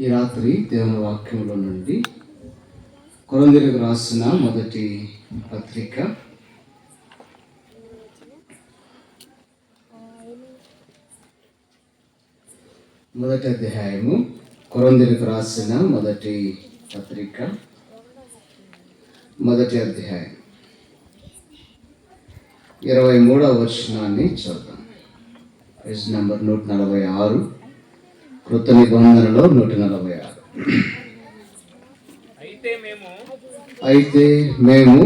ఈ రాత్రి దేవుని వాక్యంలో నుండి కొరింథీయులకు రాసిన మొదటి పత్రిక మొదటి అధ్యాయము, కొరింథీయులకు రాసిన మొదటి పత్రిక మొదటి అధ్యాయం 23వ వచనాన్ని చదువుతాం. పేజ్ నంబర్ 146, కృత నిబంధనలో 146. అయితే మేము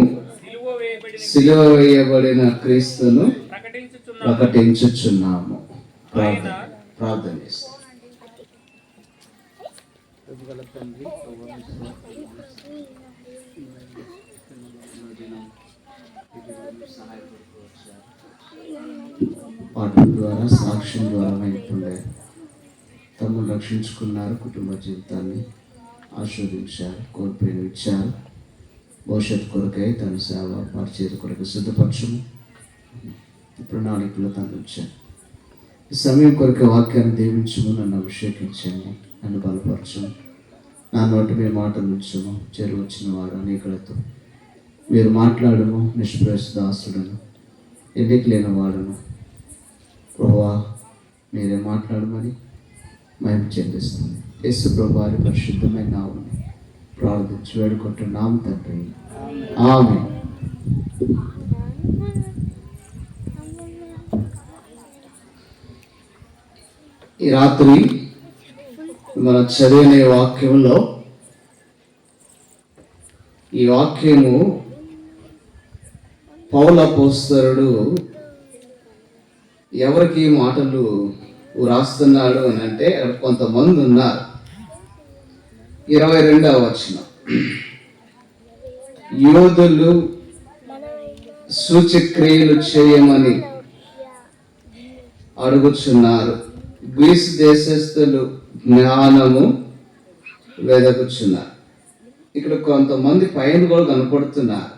సిలువ వేయబడిన క్రీస్తును ప్రకటించుచున్నాము. ప్రార్థన చేస్తాం. పాటల ద్వారా, సాక్ష్యం ద్వారా అయిపోలే తమ్ముడు రక్షించుకున్నారు, కుటుంబ జీవితాన్ని ఆస్వాదించారు, కోల్పోయిన ఇచ్చారు. భవిష్యత్తు కొరకై తన సేవ పరిచర్య కొరకు సిద్ధపరచము ప్రణాళికలో తను వచ్చాను. ఈ సమయం కొరకు వాక్యాన్ని దీవించము, నన్ను అభిషేకించము, నన్ను బలపరచము, నా నోటి మీ మాటలు ఉంచము. చెరువు వచ్చిన వారు అనేకులతో మీరు మాట్లాడము. నిష్ప్రయాస దాసుడను, ఎన్నిక లేని వాడును ప్రభువా, మీరే మాట్లాడమని మహిమ చెల్లిస్తుంది. యేసు ప్రభు వారి పరిశుద్ధమైన నామమున ప్రార్థించి వేడుకుంటున్నాం తండ్రి, ఆమేన్. ఈ రాత్రి మనం చదివిన వాక్యంలో ఈ వాక్యము పౌలు అపోస్తలుడు ఎవరికి మాటలు రాస్తున్నాడు అని అంటే, అక్కడ కొంతమంది ఉన్నారు. 22వ వచనం, యోధులు సూచక్రియలు చేయమని అడుగుచున్నారు, గ్రీసు దేశస్థులు జ్ఞానము వెదకుచున్నారు. ఇక్కడ కొంతమంది పైన కూడా కనపడుతున్నారు.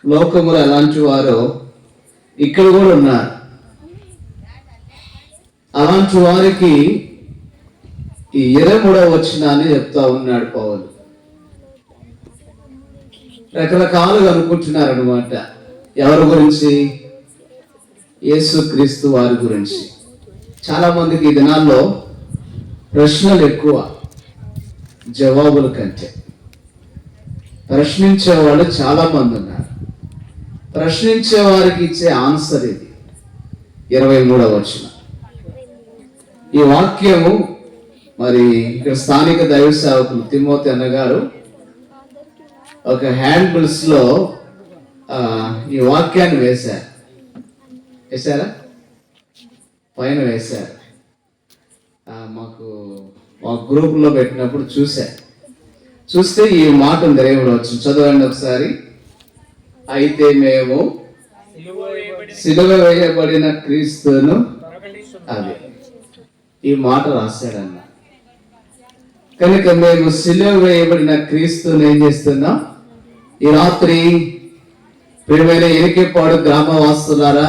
లోకములు ఎలాంటి వారో ఇక్కడ కూడా ఉన్నారు. అలాంటి వారికి ఈ 23వ వచనాన్ని చెప్తా ఉన్నాడు పౌలు. రకరకాలుగా అనుకుంటున్నారు అనమాట. ఎవరి గురించి? యేసుక్రీస్తు వారి గురించి. చాలా మందికి ఈ దినాల్లో ప్రశ్నలు ఎక్కువ జవాబుల కంటే. ప్రశ్నించే వాళ్ళు చాలా మంది ఉన్నారు. ప్రశ్నించే వారికి ఇచ్చే ఆన్సర్ ఇది. 23వ వచనం. ఈ వాక్యము మరి ఇక్కడ స్థానిక దైవ సేవకులు తిమోతి అన్నగారు ఒక హ్యాండ్బిల్స్ లో ఈ వాక్యాన్ని వేశారా? పైన వేశారు. మాకు గ్రూప్లో పెట్టినప్పుడు చూస్తే ఈ మాట ఉంది. దేవుడు వచ్చి చదవండి ఒకసారి. అయితే మేము సిలువ వేయబడిన క్రీస్తును, అది ఈ మాట రాశాడన్న. కనుక మేము సిలువ వేయబడిన క్రీస్తును ఏం చేస్తున్నాం? ఈ రాత్రి ప్రియమైన ఎనికేపాడు గ్రామవాసులారా,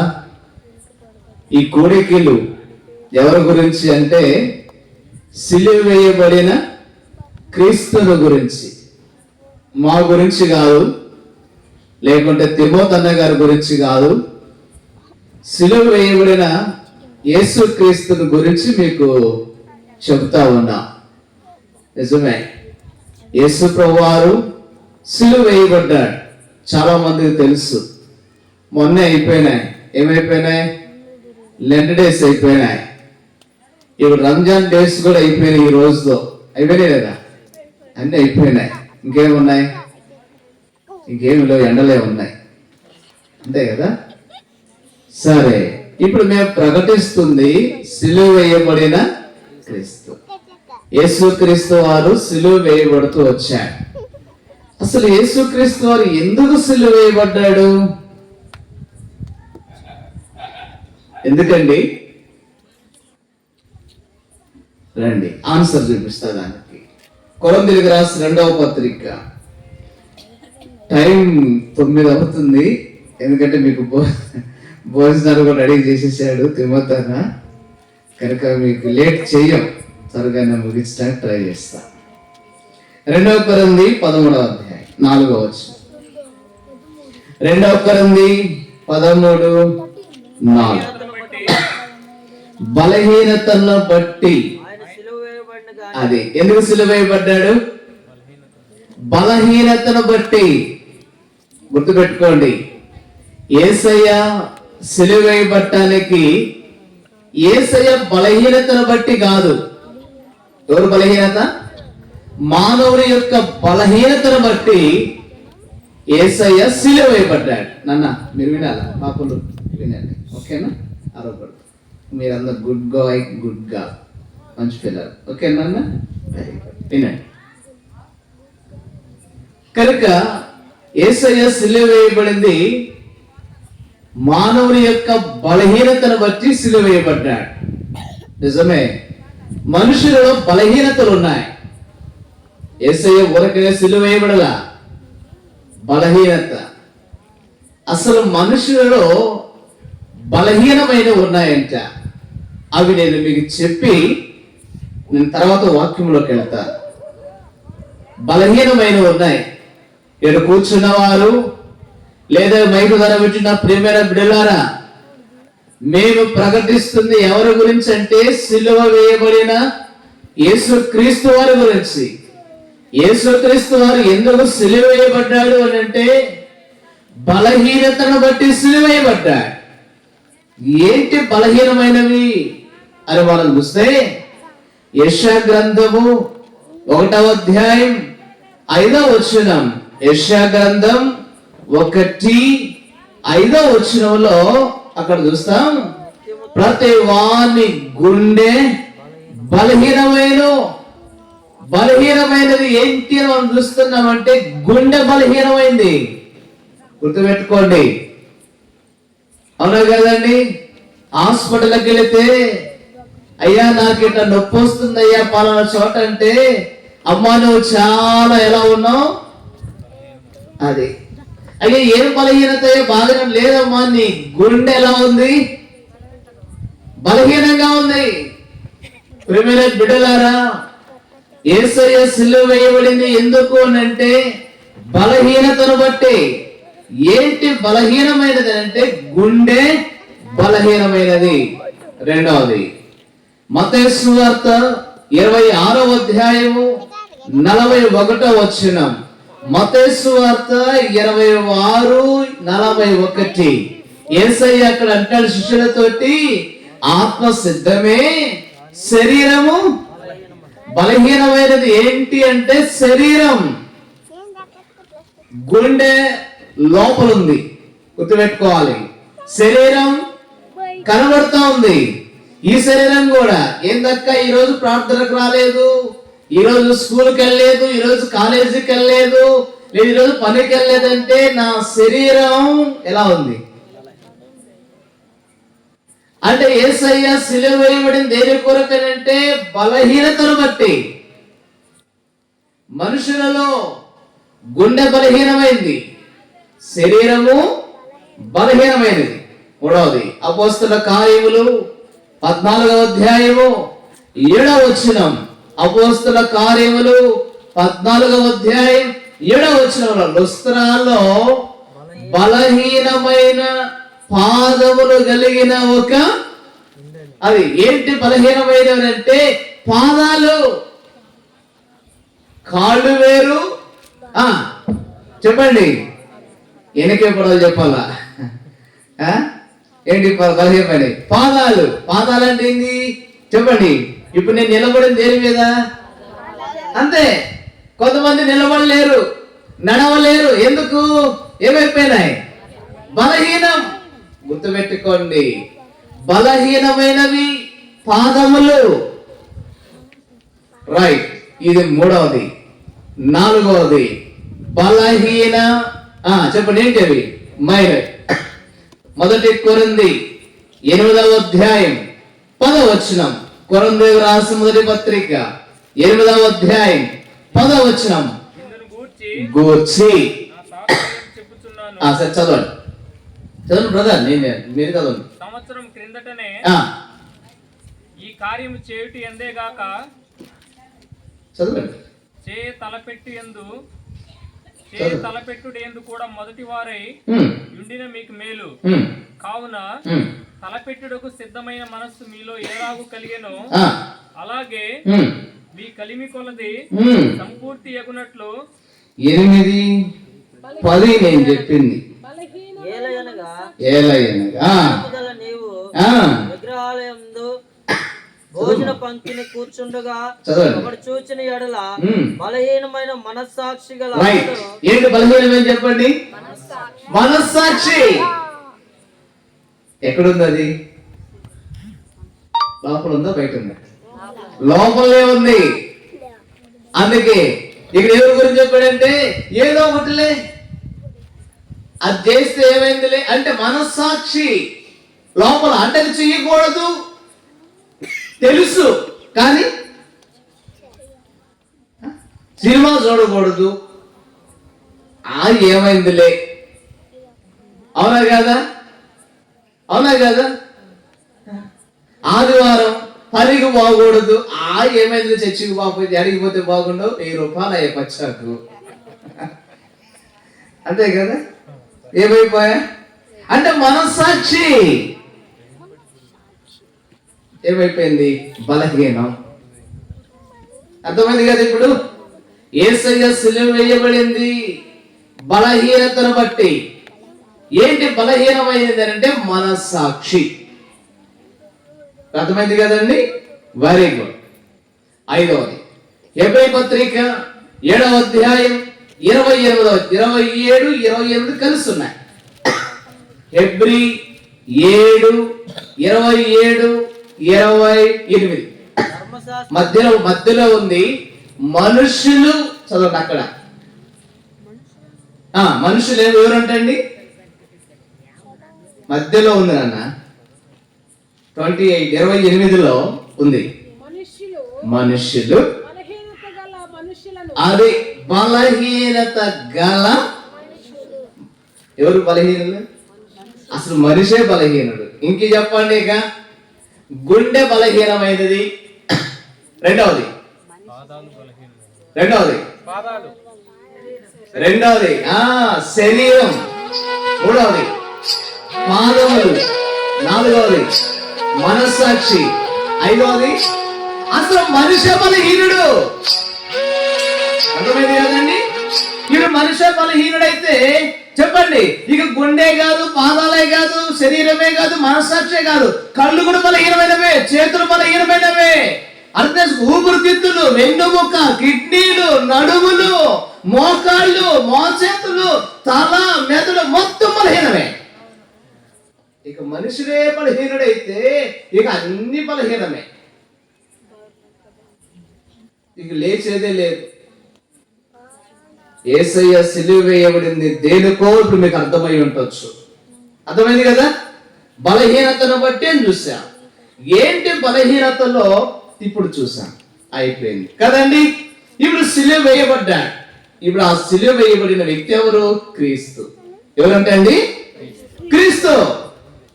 ఈ కోడికలు ఎవరి గురించి అంటే సిలువ వేయబడిన క్రీస్తును గురించి. మా గురించి కాదు, లేకుంటే తిమోతి అన్న గారి గురించి కాదు. సిలువ వేయబడిన యేసు క్రీస్తుని గురించి మీకు చెప్తా ఉన్నా. నిజమే, యేసు ప్రభువారు సిలువ వేయబడ్డాడు. చాలా మందికి తెలుసు. మొన్నే అయిపోయినాయి. ఏమైపోయినాయి? లెంట్ డేస్ అయిపోయినాయి. ఇప్పుడు రంజాన్ డేస్ కూడా అయిపోయినాయి. ఈ రోజుతో అయిపోయినాయి కదా, అన్నీ అయిపోయినాయి. ఇంకేమున్నాయి? ఇంకేమి లేవు, ఎండలే ఉన్నాయి, అంతే కదా. సరే, ఇప్పుడు మేము ప్రకటిస్తుంది సిలువ వేయబడిన క్రీస్తు. యేసుక్రీస్తు వారు సిలువ వేయబడుతూ వచ్చాడు. అసలు యేసుక్రీస్తు వారు ఎందుకు సిలువ వేయబడ్డాడు? ఎందుకండి? రండి, ఆన్సర్ చూపిస్తా దానికి. కొరింథీయులకు రాసిన 2వ పత్రిక. టైం 9 అవుతుంది, ఎందుకంటే మీకు భోజనాలు కూడా రెడీ చేసేసాడు తిమోతి అన్న. కనుక మీకు లేట్ చెయ్యం, త్వరగా ముగించడానికి ట్రై చేస్తా. 2 కొరింథీ 13వ అధ్యాయం 4వ వచనం. 2 కొరింథీ 13:4. బలహీనతను బట్టి. అది ఎందుకు సిలువ వేయబడ్డాడు? బలహీనతను బట్టి. గుర్తుపెట్టుకోండి, యేసయ్య సిలువ వేయబడటానికి యేసయ్య బలహీనతను బట్టి కాదు. ఎవరు బలహీనత? మానవుని యొక్క బలహీనతను బట్టి యేసయ్య సిలువ వేయబడ్డాడు. నాన్న మీరు వినాలా? పాపలు వినండి, ఓకేనా? ఆరోపడు మీరందరూ గుడ్ గాయ్, గుడ్ గా, మంచి పిల్లలు, ఓకే నాన్న? వెరీ గుడ్, వినండి. కనుక యేసయ్య సిలువ వేయబడింది మానవుని యొక్క బలహీనతను బట్టి సిలువ వేయబడ్డాడు. నిజమే, మనుషులలో బలహీనతలు ఉన్నాయి. యేసయ్య ఊరకనే సిలువ వేయబడలా. బలహీనత, అసలు మనుషులలో బలహీనమైన ఉన్నాయంట. అవి నేను మీకు చెప్పి నేను తర్వాత వాక్యంలోకి వెళ్తాను. బలహీనమైన ఉన్నాయి. ఇక్కడ కూర్చున్నవారు లేదా మైకు ధర పెట్టిన ప్రియమైన బిడ్డలారా, మేము ప్రకటిస్తుంది ఎవరి గురించి అంటే సిలువ వేయబడిన యేసుక్రీస్తు వారి గురించి. యేసుక్రీస్తు వారు ఎందుకు సిలువ వేయబడ్డాడు అని అంటే బలహీనతను బట్టి సిలువ వేయబడ్డాడు. ఏంటి బలహీనమైనవి అని మనం చూస్తే యెషయా గ్రంథము 1వ అధ్యాయం 5వ వచనం. యెషయా గ్రంథం 1:5వ వచనంలో అక్కడ చూస్తాం, ప్రతి వాని గుండె బలహీనమైనది ఏంటి అని మనం చూస్తున్నామంటే గుండె బలహీనమైంది. గుర్తుపెట్టుకోండి, అవునా కదండి? హాస్పిటల్కి వెళితే అయ్యా నాకు ఇట్లా నొప్పి వస్తుంది అయ్యా పలానా చోట అంటే, అమ్మా నువ్వు చాలా ఎలా ఉన్నావు? అది అయ్యా ఏం బలహీనత? బాగా లేదమ్మా, నీ గుండె ఎలా ఉంది? బలహీనంగా ఉంది. ప్రియమైన బిడ్డలారా, యేసయ్య సిలువ వేయబడింది ఎందుకు అంటే బలహీనతను బట్టి. ఏంటి బలహీనమైనది అంటే గుండె బలహీనమైనది. రెండవది మత్తయి సువార్త 26వ అధ్యాయము 41వ వచనం. మత్తయి సువార్త 26:41. యేసయ్య అక్కడ అంటాడు శిష్యులతోటి, ఆత్మ సిద్ధమే, శరీరము బలహీనమైనది. ఏంటి అంటే శరీరం. గుండె లోపల ఉంది, గుర్తుపెట్టుకోవాలి. శరీరం కనబడుతూ ఉంది. ఈ శరీరం కూడా ఏందక్క ఈరోజు ప్రార్థనకు రాలేదు, ఈరోజు స్కూల్కి వెళ్ళలేదు, ఈరోజు కాలేజీకి వెళ్ళలేదు, లేదు ఈరోజు పనికి వెళ్ళలేదంటే నా శరీరం ఎలా ఉంది అంటే యేసయ్య సిలువ వేయబడిన దేని కొరకనంటే బలహీనతను బట్టి. మనుషులలో గుండె బలహీనమైంది, శరీరము బలహీనమైనది. మూడవది అపోస్తల కార్యములు 14వ అధ్యాయము 7వ వచనం. అపోస్తల కార్యములు 14వ అధ్యాయం 7వ వచనంలో లుస్త్రాలో బలహీనమైన పాదములు కలిగిన ఒక, అది ఏంటి బలహీనమైనవి అంటే పాదాలు. కాళ్ళు వేరు, చెప్పండి వెనకే పడాలి చెప్పాలా? ఏంటి బలహీనమైన పాదాలు? పాదాలు అంటే ఏంది చెప్పండి? ఇప్పుడు నేను నిలబడింది దేని మీద? అంతే. కొంతమంది నిలబడలేరు, నడవలేరు. ఎందుకు? ఏమైపోయినాయి? బలహీనం. గుర్తుపెట్టుకోండి, బలహీనమైనవి పాదములు. రైట్, ఇది మూడవది. నాలుగవది బలహీన, చెప్పండి ఏంటి అవి? మైనర్. 1 కొరింథీ 8వ అధ్యాయం 10వ వచనం. కొరింథీయులకు రాసిన మొదటి పత్రిక 8వ అధ్యాయం 10వ వచనం గూర్చి. సరే చదవండి, చదవండి బ్రదర్, మీరు చదవండి. సంవత్సరం క్రిందటనే ఈ కార్యము చేయుట ఎందేగాక చదవండి. తలపెట్టుడు కూడా మొదటి వారై ఉండిన మీకు మేలు. కావున తలపెట్టుటకు సిద్ధమైన మనస్సు మీలో ఎలాగూ కలిగెనో అలాగే మీ కలిమి కొలది సంపూర్తి ఎగునట్లు 8:10 నేను చెప్పింది. విగ్రహాలయందు భోజన పంక్తిని కూర్చుండగా ఒకడు చూచిన ఎడల బలహీనమైన మనస్సాక్షి గల ఏంటి బలహీనమని చెప్పండి? మనస్సాక్షి ఎక్కడుంది? అది లోపల ఉందా బయట ఉందా? లోపలే ఉంది. అందుకే ఇక్కడ ఎవరి గురించి చెప్పాడంటే ఏదో ఒకటిలే అది చేస్తే ఏమైందిలే అంటే మనస్సాక్షి లోపల అంటే అది చెయ్యకూడదు తెలుసు కానీ సినిమా చూడకూడదు ఏమైందిలే. అవునా కాదా? అవునా కాదా? ఆదివారం పనికి పోకూడదు ఏమైంది చర్చికి పోకపోతే అడిగిపోతే బాగుండవు 1000 రూపాయలు అయ్యే పచ్చాకు. అంతే కదా? ఏమైపోయా అంటే మనస్సాక్షి ఏమైపోయింది? బలహీనం. అర్థమైంది కదా? ఇప్పుడు యేసయ్య సిలువ వేయబడింది బలహీనతను బట్టి. ఏంటి బలహీనమైంది అంటే మనస్సాక్షి. అర్థమైంది కదండి? Very good. 5వది హెబ్రీ పత్రిక 7వ అధ్యాయం 27 28 కలిసి ఉన్నాయి. హెబ్రీ 7:27 28 మధ్యలో ఉంది. మనుషులు చదవండి అక్కడ. మనుషులు ఎవరంటండి? మధ్యలో ఉంది నాన్న 28:28లో ఉంది. మనుషులు అది బలహీనత గల. ఎవరు బలహీనులు? అసలు మనిషే బలహీనుడు. ఇంక చెప్పండి. ఇక గుండె బలహీనమైనది. రెండవది శరీరం. మూడవది పాదములు. నాలుగవది మనస్సాక్షి. 5వది అసలు మనిషి బలహీనుడు. అర్థమైంది కదండి? ఇప్పుడు మనిషి బలహీనుడైతే చెప్పండి ఇక గుండె కాదు, పాదాలే కాదు, శరీరమే కాదు, మనస్సాక్షే కాదు, కళ్ళు కూడా బలహీనమైనవే, చేతులు బలహీనమైనవే. అర్థం ఊపిరితిత్తులు, వెన్నుముక, కిడ్నీలు, నడుములు, మోకాళ్ళు, మోచేతులు, తల, మెదడు మొత్తం బలహీనమే. ఇక మనుషులే బలహీనుడైతే ఇక అన్ని బలహీనమే. ఇక లేచేదే లేదు. యేసయ్య సిలువ వేయబడింది దేనికో ఇప్పుడు మీకు అర్థమై ఉండొచ్చు. అర్థమైంది కదా? బలహీనతను బట్టి చూసాం. ఏంటి బలహీనతలో ఇప్పుడు చూసాం. అయిపోయింది కదండి? ఇప్పుడు సిలువ వేయబడ్డాడు. ఇప్పుడు ఆ సిలువ వేయబడిన వ్యక్తి ఎవరు? క్రీస్తు. ఎవరంటే అండి? క్రీస్తు.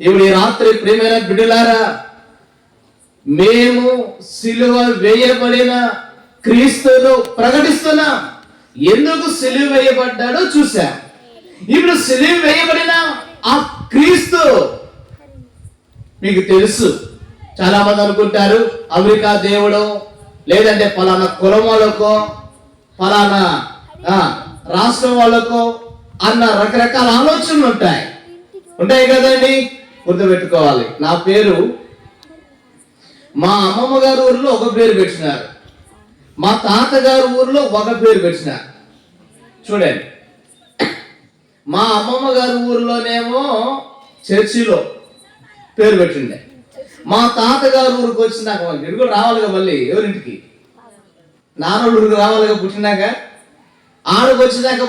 ఇప్పుడు ఈ రాత్రి ప్రియమైన బిడ్డలారా, మేము సిలువ వేయబడిన క్రీస్తును ప్రకటిస్తున్నాం. ఎందుకు సిలువ వేయబడ్డాడో చూసాం. ఇప్పుడు సిలువ వేయబడిన ఆ క్రీస్తు మీకు తెలుసు. చాలా మంది అనుకుంటారు అమెరికా దేవుడు, లేదంటే పలానా కులం వాళ్ళకో, పలానా రాష్ట్రం వాళ్ళకో అన్న రకరకాల ఆలోచనలు ఉంటాయి కదండి. గుర్తుపెట్టుకోవాలి. నా పేరు మా అమ్మమ్మ గారి ఊర్లో ఒక పేరు పెట్టినారు, మా తాతగారు ఊర్లో ఒక పేరు పెట్టినారు. చూడండి, మా అమ్మమ్మ గారి ఊర్లోనేమో చర్చిలో పేరు పెట్టిండే. మా తాతగారు ఊరికి వచ్చినాక ఇటు కూడా రావాలిగా, మళ్ళీ ఎవరింటికి నాన్నోళ్ళ ఊరికి రావాలిగా పుట్టినాక. ఆడికి వచ్చినాక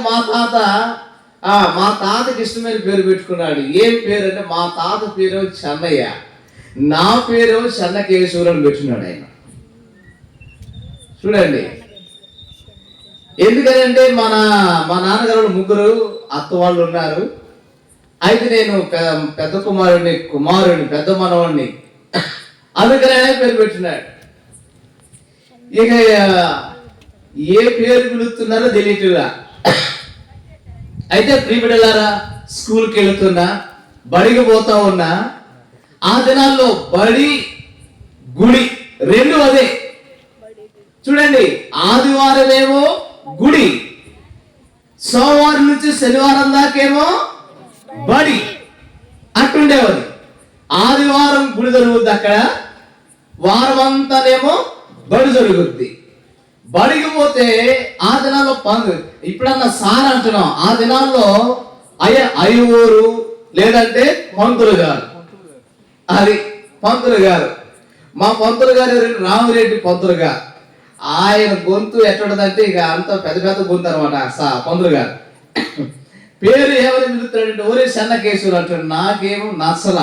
మా తాతకి ఇష్టమైన పేరు పెట్టుకున్నాడు. ఏం పేరు అంటే మా తాత పేరు చెన్నయ్య, నా పేరు చెన్నకేశ్వరుని పెట్టుకున్నాడు ఆయన. చూడండి, ఎందుకంటే మా నాన్నగారు 3 అత్త వాళ్ళు ఉన్నారు. అయితే నేను పెద్ద కుమారుడిని, పెద్ద మనవాడిని, అందుకనే పేరు పెట్టినాడు. ఇక ఏ పేరు పిలుస్తున్నారో తెలియట్లా. అయితే ప్రియబిడ్డలారా, స్కూల్కి వెళుతున్నా, బడికి పోతా ఉన్నా, ఆ దినాల్లో బడి గుడి రెండు అదే. చూడండి, ఆదివారం ఏమో గుడి, సోమవారం నుంచి శనివారం దాకేమో బడి అట్టుండేవారు. ఆదివారం గుడి జరుగుద్ది అక్కడ, వారం అంతానేమో బడి జరుగుద్ది. బడికి పోతే ఆ దినాల్లో ఇప్పుడన్నా సార్ అంటున్నాం, ఆ దినాల్లో అయ్యూరు లేదంటే పంతులు గారు. అది పంతులు గారు, మా పంతులు గారు రామిరెడ్డి పంతులు గారు. ఆయన గొంతు ఎట్లుంటదంటే ఇక అంత పెద్ద పెద్ద గొంతు అనమాట పంతులు గారు. పేరు ఏమని పిలుస్తాడంటే ఓరే చెన్నకేశ్వరు అంటాడు. నాకేమో నచ్చల.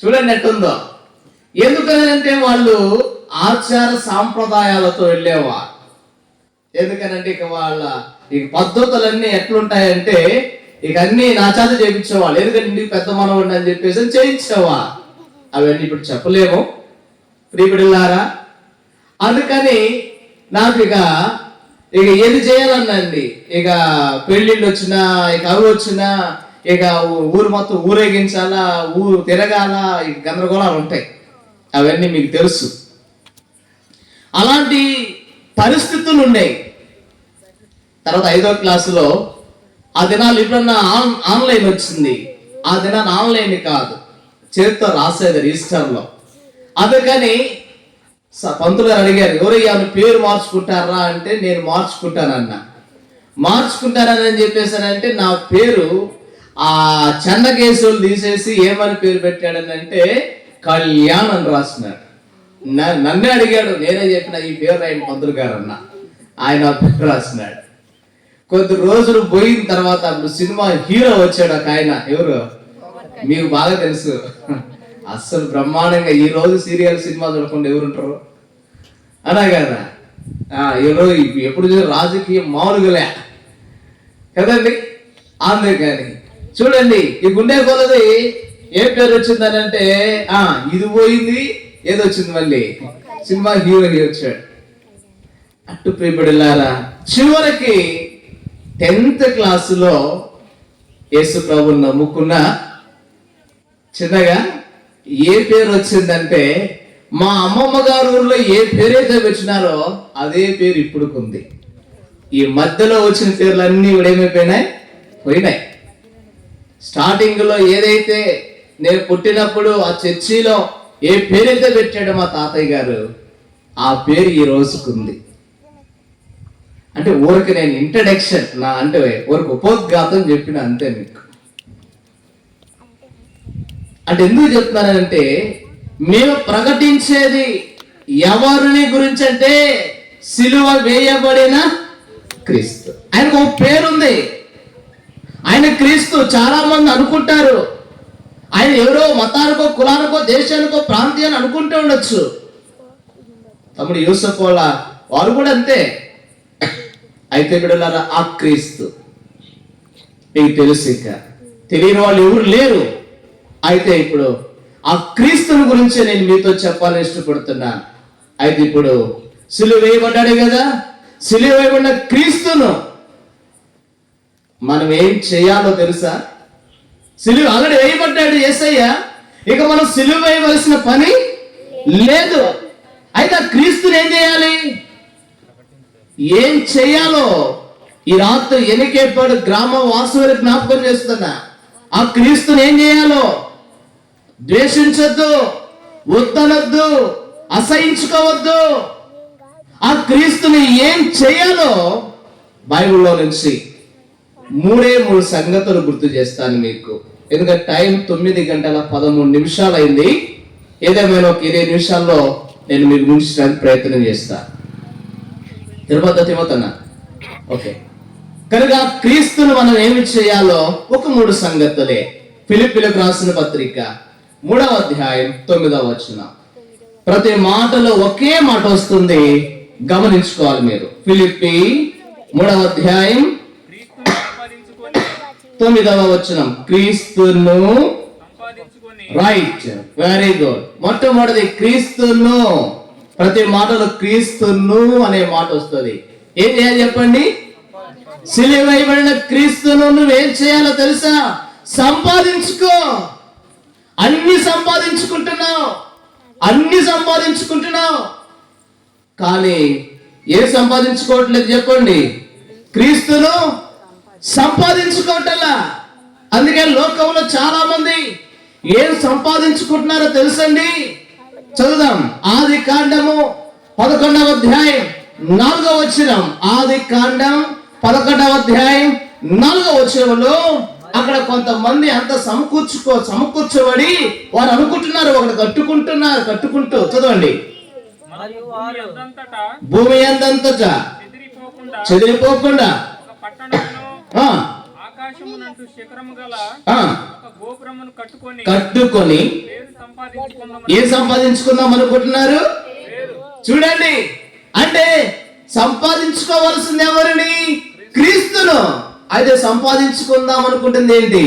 చూడండి ఎట్టుందో. ఎందుకనంటే వాళ్ళు ఆచార సాంప్రదాయాలతో వెళ్ళేవారు. ఎందుకనంటే ఇక వాళ్ళ ఇక పద్ధతులన్నీ ఎట్లుంటాయంటే ఇక అన్ని నా చేత చేయించేవాళ్ళు. ఎందుకంటే ఇంటికి పెద్ద మనవాడిని అని చెప్పేసి చేయించేవారు. అవన్నీ ఇప్పుడు చెప్పలేము ప్రియబిడ్డలారా. అందుకని నాకు ఇక ఏది చేయాలన్నండి, ఇక పెళ్ళిళ్ళు వచ్చినా, ఇక అవి వచ్చినా, ఇక ఊరు మొత్తం ఊరేగించాలా, ఊరు తిరగాల, ఇక గందరగోళాలు ఉంటాయి. అవన్నీ మీకు తెలుసు. అలాంటి పరిస్థితులు ఉన్నాయి. తర్వాత 5వ క్లాసులో ఆ దినాలు ఇప్పుడన్నా ఆన్లైన్ వచ్చింది. ఆ దినాన్ని ఆన్లైన్ కాదు, చేతితో రాసేది రిజిస్టర్లో. అందుకని పంతులు గారు అడిగారు, ఎవరయ్యా పేరు మార్చుకుంటారా అంటే నేను మార్చుకుంటానన్నా. మార్చుకుంటానని చెప్పేసానంటే నా పేరు ఆ చెన్నకేశవులు తీసేసి ఏమని పేరు పెట్టాడని అంటే కళ్యాణ్ అని రాసినాడు. నన్నే అడిగాడు, నేనే చెప్పిన ఈ పేరు రాయని పంతులు గారు అన్న. ఆయన పేరు రాసినాడు. కొద్ది రోజులు పోయిన తర్వాత అప్పుడు సినిమా హీరో వచ్చాడు ఒక ఆయన. ఎవరు మీకు బాగా తెలుసు, అస్సలు బ్రహ్మాండంగా. ఈ రోజు సీరియల్ సినిమా చూడకుండా ఎవరుంటారు అలా కదా. ఈరోజు ఎప్పుడు రాజకీయం మామూలుగా కదండి. అందుకని చూడండి, ఈ గుండె కొలది ఏ పేరు వచ్చిందని అంటే ఇది పోయింది, ఏదో వచ్చింది మళ్ళీ సినిమా హీరో వచ్చాడు. అట్టు ప్రియబిడ్డలారా, చివరికి 10th క్లాసులో యేసు ప్రభుని నమ్ముకున్న చిన్నగా ఏ పేరు వచ్చిందంటే మా అమ్మమ్మ గారు ఊర్లో ఏ పేరైతే వచ్చినారో అదే పేరు ఇప్పుడుకుంది. ఈ మధ్యలో వచ్చిన పేర్లన్నీ కూడా ఏమైపోయినాయి, పోయినాయి. స్టార్టింగ్ లో ఏదైతే నేను పుట్టినప్పుడు ఆ చర్చిలో ఏ పేరైతే పెట్టాడో మా తాతయ్య గారు, ఆ పేరు ఈ రోజుకుంది. అంటే ఊరికి నేను ఇంట్రడక్షన్ నా అంటే ఊరికి ఉపోద్ఘాతం చెప్పిన అంతే మీకు. అంటే ఎందుకు చెప్తున్నానంటే మేము ప్రకటించేది ఎవరిని గురించి అంటే సిలువ వేయబడిన క్రీస్తు. ఆయనకు ఒక పేరుంది, ఆయన క్రీస్తు. చాలా మంది అనుకుంటారు ఆయన ఎవరో మతానికో కులానికో దేశానికో ప్రాంతీయాన్ని అనుకుంటూ ఉండొచ్చు. తమ్ముడు యూసఫ్ వాళ్ళ వారు కూడా అంతే. అయితే బిడ్డలారా, ఆ క్రీస్తు మీకు తెలుసు, ఇంకా తెలియని వాళ్ళు ఎవరు లేరు. అయితే ఇప్పుడు ఆ క్రీస్తుని గురించి నేను మీతో చెప్పాలని ఇష్టపడుతున్నాను. అయితే ఇప్పుడు సిలువ వేయబడ్డాడు కదా, సిలువ వేయబడిన క్రీస్తును మనం ఏం చేయాలో తెలుసా? సిలువ ఆల్రెడీ వేయబడ్డాడు యేసయ్య, ఇక మనం సిలువ వేయవలసిన పని లేదు. అయితే ఆ క్రీస్తుని ఏం చేయాలి, ఏం చేయాలో ఈ రాత్రి ఎనికేపాడు గ్రామ వాసువులకు జ్ఞాపకం చేస్తున్నా. ఆ క్రీస్తుని ఏం చేయాలో ద్వేషించొద్దు, వద్దనొద్దు, అసహించుకోవద్దు. ఆ క్రీస్తుని ఏం చేయాలో బైబిల్లో నుంచి 3 సంగతులు గుర్తు చేస్తాను మీకు. ఎందుకంటే టైం 9:13 అయింది. ఏదేమైనా ఒక 20 నిమిషాల్లో నేను మీకు ముంచడానికి ప్రయత్నం చేస్తాను. తిరుపతి ఓకే. కనుక క్రీస్తును మనం ఏమి చేయాలో ఒక 3 సంగతులే. ఫిలిప్పీలకు రాసిన పత్రిక 3వ అధ్యాయం 9వ వచనం. ప్రతి మాటలో ఒకే మాట వస్తుంది, గమనించుకోవాలి మీరు. ఫిలిప్పీ 3వ అధ్యాయం 9వ వచనం. క్రీస్తును రైట్, వెరీ గుడ్. మొట్టమొదటి క్రీస్తును ప్రతి మాటలో క్రీస్తును అనే మాట వస్తుంది. ఏం చేయాలి చెప్పండి? సిలువ వేయబడిన క్రీస్తును నువ్వేం చేయాలో తెలుసా? సంపాదించుకో. అన్ని సంపాదించుకుంటున్నావు కానీ ఏం సంపాదించుకోవట్లేదు చెప్పండి? క్రీస్తును సంపాదించుకోవట్లా. అందుకే లోకంలో చాలా మంది ఏం సంపాదించుకుంటున్నారో తెలుసండి? చదువుదాం. ఆది కాండము 11వ అధ్యాయం 4వ వచనం. ఆది కాండం 11వ అధ్యాయం 4వ వచనంలో అక్కడ కొంతమంది అంత సమకూర్చబడి వారు అనుకుంటున్నారు ఒకటి కట్టుకుంటూ చదవండి. భూమి అందంతటా చెదిరిపోకుండా ఆకాశమునంటు శిఖరము గల ఒక గోపురమును కట్టుకొని ఏం సంపాదించుకుందాం అనుకుంటున్నారు? చూడండి, అంటే సంపాదించుకోవాల్సింది ఎవరిని? క్రీస్తును. అయితే సంపాదించుకుందాం అనుకుంటుంది ఏంటి?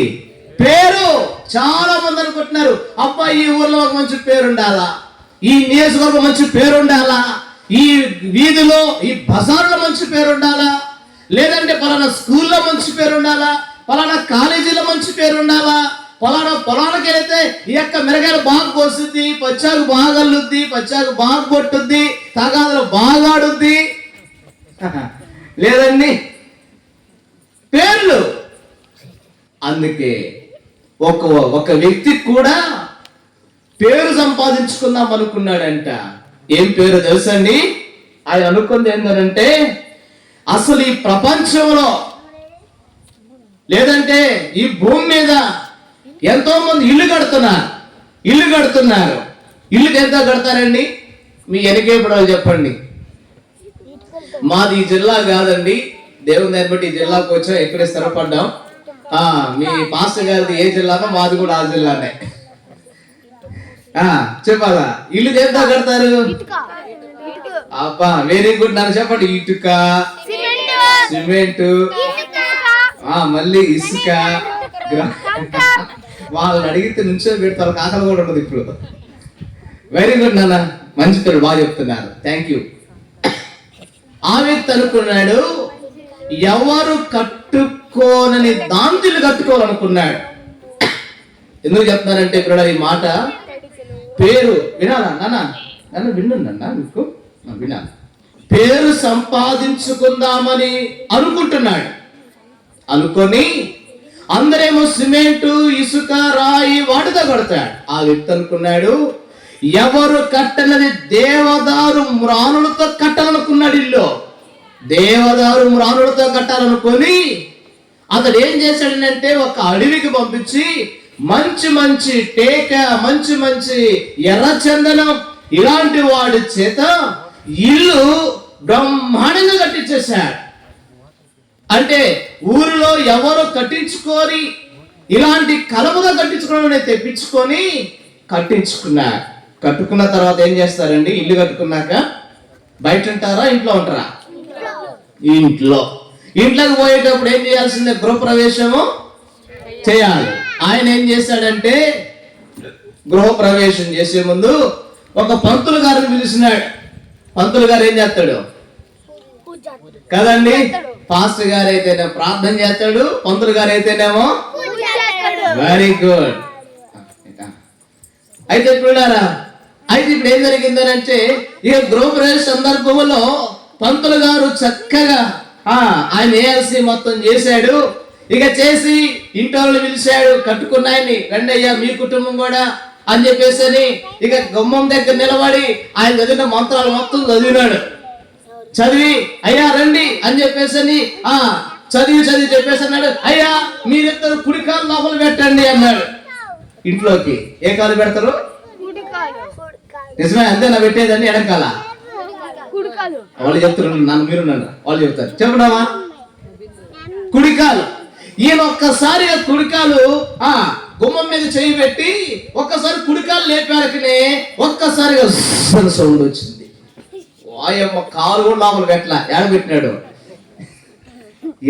పేరు. చాలా మంది అనుకుంటున్నారు, అబ్బా ఈ ఊర్లో ఒక మంచి పేరు ఉండాలా, ఈ నియోజకవర్గం మంచి పేరు ఉండాలా, ఈ వీధిలో ఈ బజార్లో మంచి పేరు ఉండాలా, లేదంటే పలానా స్కూల్లో మంచి పేరు ఉండాలా, పలానా కాలేజీలో మంచి పేరు ఉండాలా, పలానా పొలానికి వెళితే ఈ యొక్క మిరగాయలు బాగా కోస్తుంది, పచ్చాకు బాగా అల్లుద్ది, పచ్చాకు బాగా కొట్టుద్ది, తగాదులు బాగా ఆడుద్ది, లేదండి పేర్లు. అందుకే ఒక వ్యక్తి కూడా పేరు సంపాదించుకుందాం అనుకున్నాడంట. ఏం పేరు తెలుసండి? ఆయన అనుకుంది ఏంటంటే, అసలు ఈ ప్రపంచంలో లేదంటే ఈ భూమి మీద ఎంతో మంది ఇల్లు కడుతున్నారు. ఇల్లుకి ఎంత కడతారండి? మీ ఎనకేపడో చెప్పండి. మాది ఈ జిల్లా కాదండి, దేవుని దాన్ని బట్టి ఈ జిల్లాకు వచ్చా, ఇక్కడే స్థిరపడ్డాం. మీ పాస్టర్ గారిది ఏ జిల్లానో మాది కూడా ఆ జిల్లానే. చెప్పాలా? ఇల్లు ఎంత కడతారు? అబ్బా వెరీ గుడ్. నన్ను చెప్పండి. ఇటుక, సిమెంట్, మళ్ళీ ఇసుక. వాళ్ళని అడిగితే నుంచో పెడతారు, ఆకలి కూడా ఉండదు ఇప్పుడు. వెరీ గుడ్ నాన్న, మంచి పేరు, బాగా చెప్తున్నారు, థ్యాంక్ యూ. ఆ వ్యక్తి అనుకున్నాడు, ఎవరు కట్టుకోనని దాంతిలు కట్టుకోవాలనుకున్నాడు. ఎందుకు చెప్తున్నానంటే ఇప్పుడు ఈ మాట, పేరు వినాలా నాన్న? విన్నాను మీకు, వినాలి. పేరు సంపాదించుకుందామని అనుకుంటున్నాడు. అనుకొని అందరేమో సిమెంటు, ఇసుక, రాయి వాటితో కడతాడు. ఆ వ్యక్తి అనుకున్నాడు, ఎవరు కట్టనది దేవదారు మ్రానులతో కట్టాలనుకున్నాడు. ఇల్లు దేవదారు మ్రానులతో కట్టాలనుకొని అతడు ఏం చేశాడంటే, ఒక అడవికి పంపించి మంచి టేక, మంచి ఎర్రచందనం ఇలాంటి వాడి చేత ఇల్లు బ్రహ్మాండంగా కట్టించేశాడు. అంటే ఊరిలో ఎవరు కట్టించుకొని ఇలాంటి కలముగా కట్టించుకోవడం తెప్పించుకొని కట్టించుకున్నారు. కట్టుకున్న తర్వాత ఏం చేస్తారండి? ఇల్లు కట్టుకున్నాక బయట ఉంటారా, ఇంట్లో ఉంటారా? ఇంట్లోకి పోయేటప్పుడు ఏం చేయాల్సిందే? గృహప్రవేశము చేయాలి. ఆయన ఏం చేశాడంటే, గృహప్రవేశం చేసే ముందు ఒక పంతులు గారిని పిలిచినాడు. పంతులు గారు ఏం చేస్తాడు కదండి? పాస్టర్ గారు అయితేనే ప్రార్థన చేస్తాడు, పంతులు గారు అయితేనేమో వెరీ గుడ్. అయితే ఇప్పుడు ఏం జరిగిందనంటే, ఇక గృహప్రవేశ సందర్భంలో పంతులు గారు చక్కగా ఆయన వేయాల్సి మొత్తం చేశాడు. ఇక చేసి ఇంటి వాళ్ళు పిలిచాడు, కట్టుకున్న ఆయన్ని, రండి అయ్యా మీ కుటుంబం కూడా అని చెప్పేసి ఇక గుమ్మం దగ్గర నిలబడి ఆయన చదివిన మంత్రాలు మొత్తం చదివినాడు. చదివి అయ్యా రండి అని చెప్పేసి చదివి చెప్పేసి అన్నాడు, అయ్యా మీరిద్దరు కుడి కాలు లోపల పెట్టండి అన్నాడు. ఇంట్లోకి ఏ కాలు పెడతారు? నిజమే, అంతేనా పెట్టేదండి? ఎడకాల వాళ్ళు చెప్తున్నారు, నన్ను మీరు నన్ను వాళ్ళు చెప్తారు, చెప్పడామా? కుడికాలు. ఈయన ఒక్కసారిగా కుడికాలు గుమ్మం మీద చేయి పెట్టి ఒక్కసారి కుడికాలు లేపారకనే ఒక్కసారిగా సౌండ్ వచ్చింది. వాయమ్మ, కాలు కూడా లోపల పెట్టలా, ఏడబెట్టినాడు,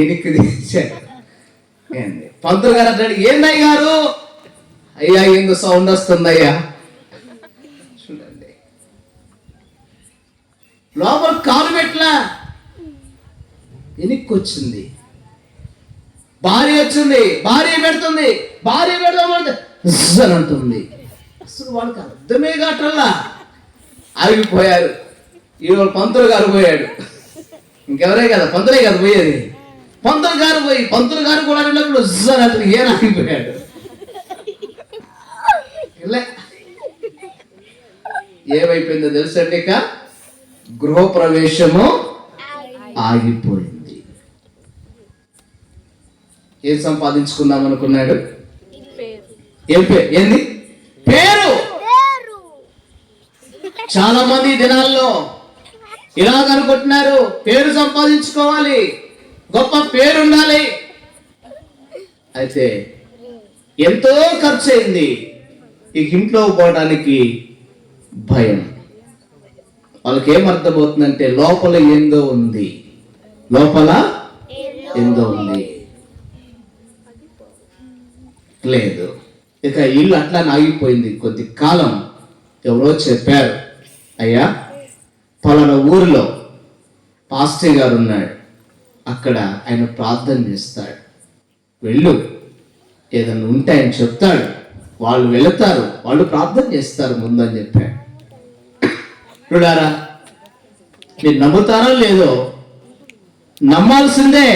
ఎనికి తీశాడు. పంతులు గారు అంటాడు, ఏందయ్య గారు? అయ్యా ఎందుకు సౌండ్ వస్తుందయ్యా? చూడండి, లోపల కాలు పెట్టలా, వెనక్కి వచ్చింది. భార్య వచ్చింది, భార్య పెడుతుంది, భార్య పెడదామంటే అని అంటుంది. అసలు వాళ్ళకి అర్థమే కావట్లా. ఆగిపోయారు. ఈరోజు పంతులు గారు పోయాడు. ఇంకెవరే కదా, పంతులే కదా పోయేది. పంతులు గారు కూడా వెళ్ళినప్పుడు అతను ఏం ఆగిపోయాడు. ఏమైపోయిందో తెలుసండి, ఇక గృహప్రవేశము ఆగిపోయింది. ఏం సంపాదించుకుందాం అనుకున్నాడు? ఏంది? పేరు. చాలా మంది ఈ దినాల్లో ఇలాగనుకుంటున్నారు, పేరు సంపాదించుకోవాలి, గొప్ప పేరు ఉండాలి. అయితే ఎంతో ఖర్చు అయింది. ఈ ఇంట్లో పోవడానికి భయం. వాళ్ళకి ఏమర్థమవుతుందంటే లోపల ఏందో ఉంది, లోపల ఏందో ఉంది. లేదు, ఇక ఇల్లు అట్లా ఆగిపోయింది. కొద్ది కాలం ఎవరో చెప్పారు, అయ్యా పలానా ఊరిలో పాస్టర్ గారు ఉన్నాడు, అక్కడ ఆయన ప్రార్థన చేస్తాడు, వెళ్ళు, ఏదన్నా ఉంటే ఆయన చెప్తాడు, వాళ్ళు వెళతారు, వాళ్ళు ప్రార్థన చేస్తారు ముందని చెప్పాడు. చూడారా, మీరు నమ్ముతారో లేదో, నమ్మాల్సిందే.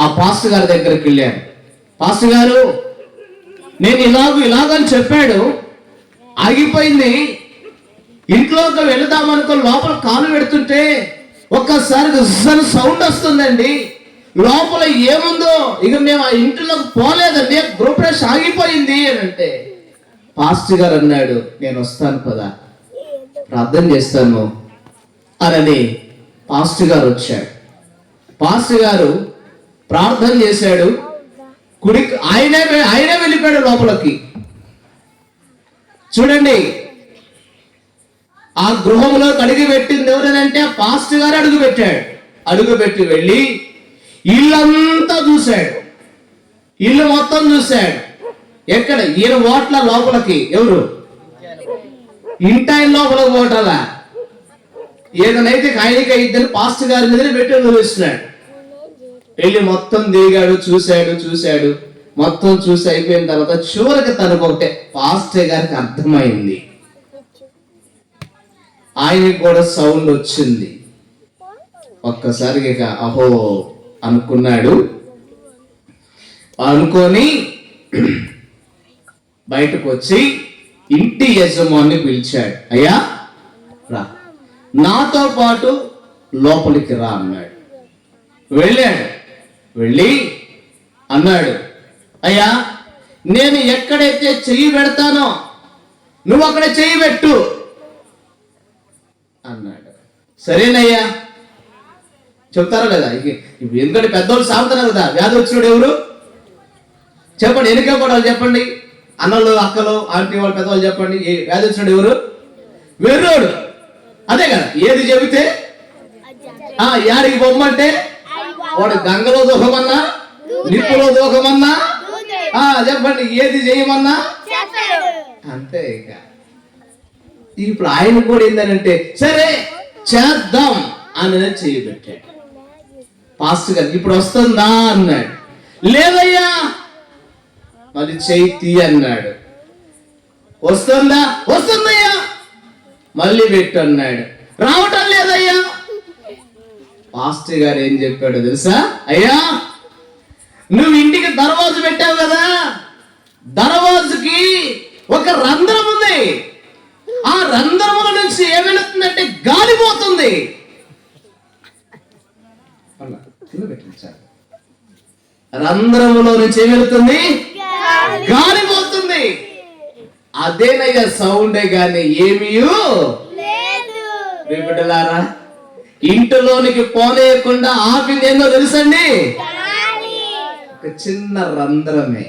ఆ పాస్టర్ గారి దగ్గరికి వెళ్ళాను. పాస్టర్ గారు, నేను ఇలాగని చెప్పాడు, ఆగిపోయింది, ఇంట్లోకి వెళదామనుకో లోపల కాలు పెడుతుంటే ఒక్కసారి సౌండ్ వస్తుందండి, లోపల ఏముందో ఇక మేము ఆ ఇంట్లోకి పోలేదండి, గృహప్రవేశం ఆగిపోయింది అని అంటే, పాస్టర్ గారు అన్నాడు, నేను వస్తాను పదా, ప్రార్థన చేస్తాను అని పాస్టర్ గారు వచ్చాడు. పాస్టర్ గారు ప్రార్థన చేశాడు, కుడికి ఆయనే వెళ్ళిపోయాడు లోపలికి. చూడండి, ఆ గృహంలో అడుగు పెట్టింది ఎవరనంటే పాస్టర్ గారు అడుగు పెట్టాడు. అడుగు పెట్టి వెళ్ళి ఇల్లంతా చూశాడు, ఇల్లు మొత్తం చూశాడు. ఎక్కడ ఈయన ఓట్ల లోపలికి, ఎవరు ఇంటాయన లోపలికి ఓటాలా, ఏదనైతే ఆయనకి ఇద్దరు పాస్టర్ గారి మీద పెట్టి వదిలిస్తున్నాడు. వెళ్ళి మొత్తం దిగాడు, చూశాడు, మొత్తం చూసి అయిపోయిన తర్వాత చివరికి తనకు ఒకటే, పాస్టర్ గారికి అర్థమైంది, ఆయనకి కూడా సౌండ్ వచ్చింది. ఒక్కసారి ఇక అహో అనుకున్నాడు. అనుకొని బయటకు వచ్చి ఇంటి యజమాని పిలిచాడు, అయ్యా రా, నాతో పాటు లోపలికి రా అన్నాడు. వెళ్ళాడు. వెళ్ళి అన్నాడు, అయ్యా నేను ఎక్కడైతే చెయ్యి పెడతానో నువ్వు అక్కడ చెయ్యి పెట్టు అన్నాడు. సరేనయ్యా, చెప్తారా లేదా? ఎందుకంటే పెద్దవాళ్ళు సాగుతున్నారు కదా, వ్యాధి వచ్చినాడు ఎవరు చెప్పండి, ఎన్నిక పడాలి చెప్పండి, అన్నలు అక్కలు ఆంటీ వాళ్ళు పెద్దవాళ్ళు చెప్పండి, వ్యాధి వచ్చినాడు ఎవరు? వెర్రోడు. అదే కదా, ఏది చెబితే యాడికి బొమ్మంటే వాడు గంగలో దూకమన్నా, నిప్పులో దూకమన్నా, చెప్పండి, ఏది చేయమన్నా అంతే. ఇక ఇప్పుడు ఆయన కూడా ఏంటంటే సరే చేద్దాం అని చేయబెట్టాడు. పాస్టర్ గారు ఇప్పుడు వస్తుందా అన్నాడు. లేదయ్యా, మరి చేయి అన్నాడు. వస్తుందయ్యా, మళ్ళీ పెట్టు అన్నాడు. రావటం లేదయ్యా. పాస్టర్ గారు ఏం చెప్పాడు తెలుసా? అయ్యా నువ్వు ఇంటికి దర్వాజు పెట్టావు కదా, దర్వాజుకి ఒక రంధ్రం ఉంది, ఆ రంధ్రముల నుంచి ఏం వెళుతుందంటే గాలి పోతుంది. రంధ్రములో నుంచి ఏం వెళుతుంది? గాలి పోతుంది. అదేనయ్యా సౌండే గాని ఏమీ బిడ్డలారా, ఇంటిలోనికి పోనేయకుండా ఆపింది ఏందో తెలుసండి? ఒక చిన్న రంధ్రమే.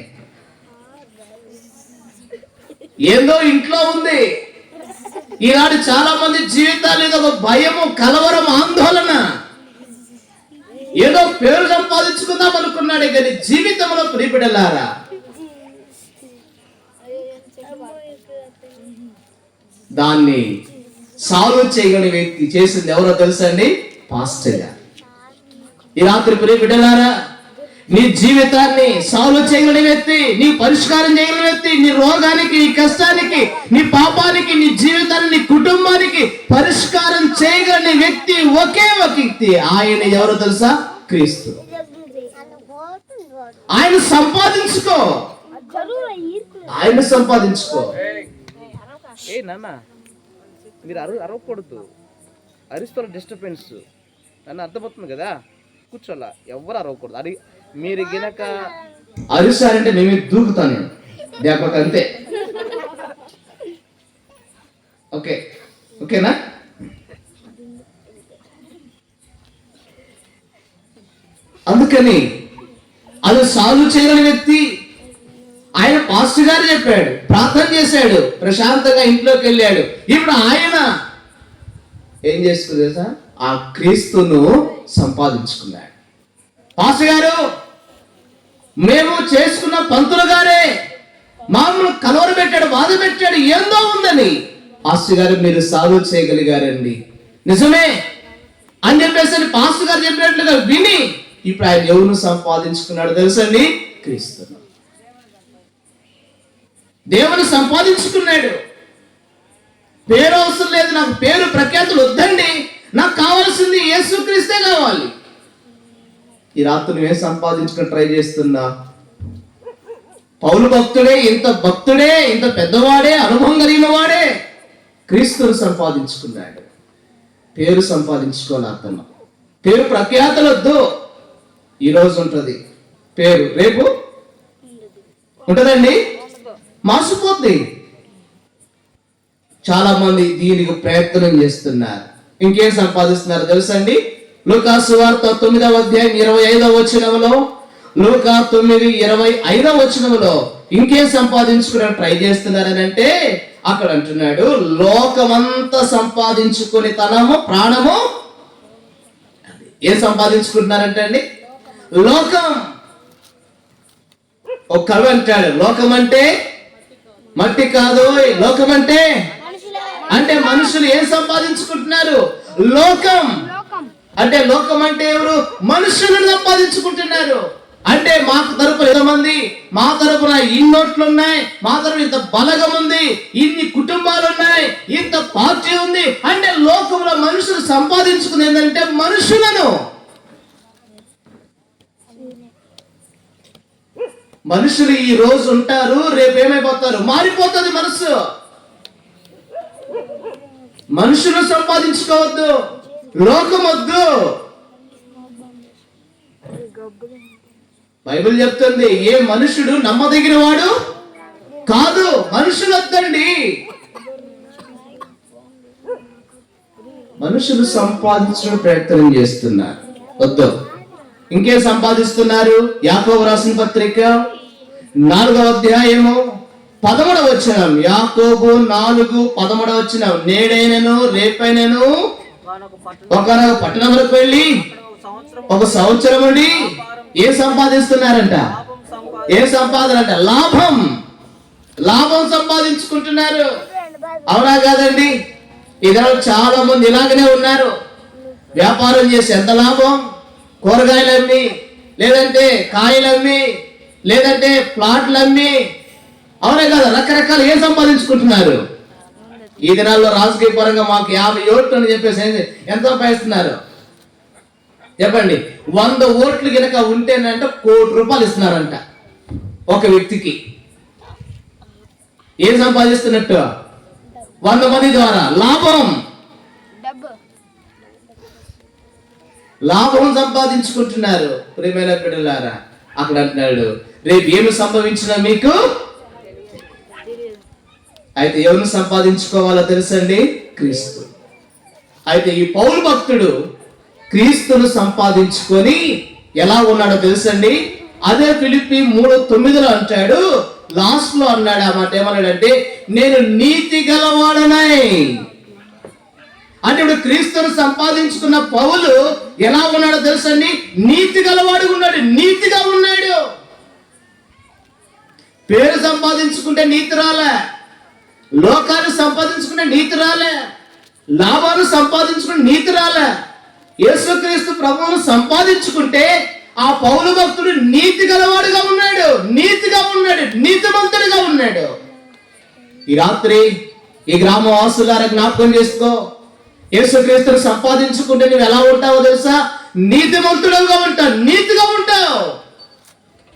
ఏందో ఇంట్లో ఉంది. ఈనాడు చాలా మంది జీవితాలు ఏదో ఒక భయము, కలవరం, ఆందోళన, ఏదో పేరు సంపాదించుకుందాం అనుకున్నాడే కానీ జీవితంలో ప్రియబిడ్డలారా దాన్ని సాల్వ్ చేయగలిగిన వ్యక్తి చేసింది ఎవరో తెలుసా అండి? పాస్టర్ గారు. ఈ రాత్రి ప్రియ బిడ్డలారా, నీ జీవితాన్ని సాల్వ్ చేయగలిగిన వ్యక్తి, నీ పరిష్కారం చేయగలిగిన వ్యక్తి, నీ రోగానికి, నీ కష్టానికి, నీ పాపానికి, నీ జీవితాన్ని, నీ కుటుంబానికి పరిష్కారం చేయగలిగిన వ్యక్తి ఒకే ఒక వ్యక్తి. ఆయన ఎవరో తెలుసా? క్రీస్తు. ఆయన సంపాదించుకో, ఆయన సంపాదించుకో. ఏ నాన్న మీరు అరవకూడదు, అరిస్తున్న డిస్టర్బెన్స్ నన్ను అర్థమవుతుంది కదా. కూర్చోాలా, ఎవరు అరవకూడదు. అది మీరు గినక అరిసారంటే మేమే దూకుతాను నేను దేపక, అంతే. ఓకే, ఓకేనా? అందుకని అది సాల్వ్ చేయగలిగిన వ్యక్తి. ఆయన పాస్టర్ గారు చెప్పాడు, ప్రార్థన చేశాడు, ప్రశాంతంగా ఇంట్లోకి వెళ్ళాడు. ఇప్పుడు ఆయన ఏం చేసుకుంది తెలుసా? ఆ క్రీస్తును సంపాదించుకున్నాడు. పాస్టర్ గారు, మేము చేసుకున్న పంతులు గారే మామూలు కలవర పెట్టాడు, బాధ పెట్టాడు, ఏందో ఉందని. పాస్టర్ గారు మీరు సాల్వ్ చేయగలిగారండి, నిజమే అని చెప్పేసి పాస్టర్ గారు చెప్పినట్లుగా విని ఇప్పుడు ఆయన ఎవరు సంపాదించుకున్నాడు తెలుసండి? క్రీస్తును. దేవుని సంపాదించుకున్నాడు. పేరు అవసరం లేదు, నాకు పేరు ప్రఖ్యాతులు వద్దండి, నాకు కావాల్సింది యేసుక్రీస్తే కావాలి. ఈ రాత్రి నువ్వే సంపాదించుకుని ట్రై చేస్తున్నా? పౌలు భక్తుడే, ఇంత పెద్దవాడే, అనుభవం కలిగిన వాడే క్రీస్తును సంపాదించుకున్నాడు. పేరు సంపాదించుకోవాలి. అతను పేరు ప్రఖ్యాతులు వద్దు. ఈరోజు ఉంటుంది పేరు, రేపు ఉంటుందండి, మాసిపోద్ది. చాలా మంది దీనికి ప్రయత్నం చేస్తున్నారు. ఇంకేం సంపాదిస్తున్నారు తెలుసండి? లూకా సువార్త 9వ అధ్యాయం 25వ వచనంలో, లూకా 9:25వ వచనంలో ఇంకేం సంపాదించుకుని ట్రై చేస్తున్నారని అంటే అక్కడ అంటున్నాడు, లోకమంతా సంపాదించుకుని తనము ప్రాణము. ఏం సంపాదించుకుంటున్నారంటే అండి? లోకం. ఒక కవి అంటాడు, లోకం అంటే మట్టి కాదు, లోకం అంటే మనుషులు ఏం సంపాదించుకుంటున్నారు? లోకం అంటే, లోకం అంటే ఎవరు? మనుషులను సంపాదించుకుంటున్నారు. అంటే మాకు తరపున ఎంతమంది, మా తరపున ఇన్ని ఓట్లు ఉన్నాయి, మా తరపున ఇంత బలగం ఉంది, ఇన్ని కుటుంబాలు ఉన్నాయి, ఇంత పార్టీ ఉంది అంటే లోకంలో మనుషులు సంపాదించుకునేది ఏంటంటే మనుషులను. మనుషులు ఈ రోజు ఉంటారు, రేపు ఏమైపోతారు? మారిపోతుంది మనసు. మనుషులు సంపాదించుకోవద్దు, లోకం వద్దు. బైబిల్ చెప్తుంది, ఏ మనుషుడు నమ్మదగిన వాడు కాదు. మనుషులు వద్దండి. మనుషులు సంపాదించడం ప్రయత్నం చేస్తున్నారు, వద్దు. ఇంకేం సంపాదిస్తున్నారు? యాకోబు రాసిన పత్రిక 4వ అధ్యాయము 13వ వచనం. యాకోబు 4:13 వచనం. నేడైనను రేపైనను ఒకనొక పట్టణంలోకి వెళ్ళి ఒక సంవత్సరం ఉండి ఏం సంపాదిస్తున్నారంట? ఏం సంపాదన అంట? లాభం సంపాదించుకుంటున్నారు. అవునా కాదండి? ఇతరులు చాలా మంది ఇలాగనే ఉన్నారు. వ్యాపారం చేసి ఎంత లాభం? కూరగాయలు అమ్మి, లేదంటే కాయలు అమ్మి, లేదంటే ప్లాట్లు అమ్మి, అవునే కదా, రకరకాలు ఏం సంపాదించుకుంటున్నారు. ఈ దినాల్లో రాజకీయ పరంగా మాకు 50 ఓట్లు అని చెప్పేసి ఎంత సంపాదిస్తున్నారు చెప్పండి? 100 ఓట్లు కనుక ఉంటేనంటే ₹1 కోటి ఇస్తున్నారంట ఒక వ్యక్తికి. ఏం సంపాదిస్తున్నట్టు? 100 మంది ద్వారా లాభం సంపాదించుకుంటున్నారు. ప్రియమైన బిడ్డలారా, అక్కడ అంటున్నాడు, రేపు ఏమి సంభవించినా మీకు. అయితే ఎవరిని సంపాదించుకోవాలో తెలుసండి? క్రీస్తు. అయితే ఈ పౌలు భక్తుడు క్రీస్తును సంపాదించుకొని ఎలా ఉన్నాడో తెలుసండి? అదే ఫిలిప్పీ 3:9 అంటాడు, లాస్ట్ లో అన్నాడు. ఆ మాట ఏమన్నాడంటే, నేను నీతి గలవాడనై. అంటే ఇప్పుడు క్రీస్తును సంపాదించుకున్న పౌలు ఎలా ఉన్నాడో తెలుసండి? నీతి గలవాడు ఉన్నాడు, నీతిగా ఉన్నాడు. పేరు సంపాదించుకుంటే నీతి రాలే, లోకాన్ని సంపాదించుకుంటే నీతి రాలే, లాభాలు సంపాదించుకుని నీతి రాలే. యేసుక్రీస్తు ప్రభువును సంపాదించుకుంటే ఆ పౌలు భక్తుడు నీతి గలవాడుగా ఉన్నాడు, నీతిమంతుడిగా ఉన్నాడు. ఈ రాత్రి ఈ గ్రామ వాసులారా జ్ఞాపకం చేసుకో, యేసుక్రీస్తును సంపాదించుకుంటే నువ్వు ఎలా ఉంటావో తెలుసా? నీతిమంతుడుగా ఉంటావు, నీతిగా ఉంటావు.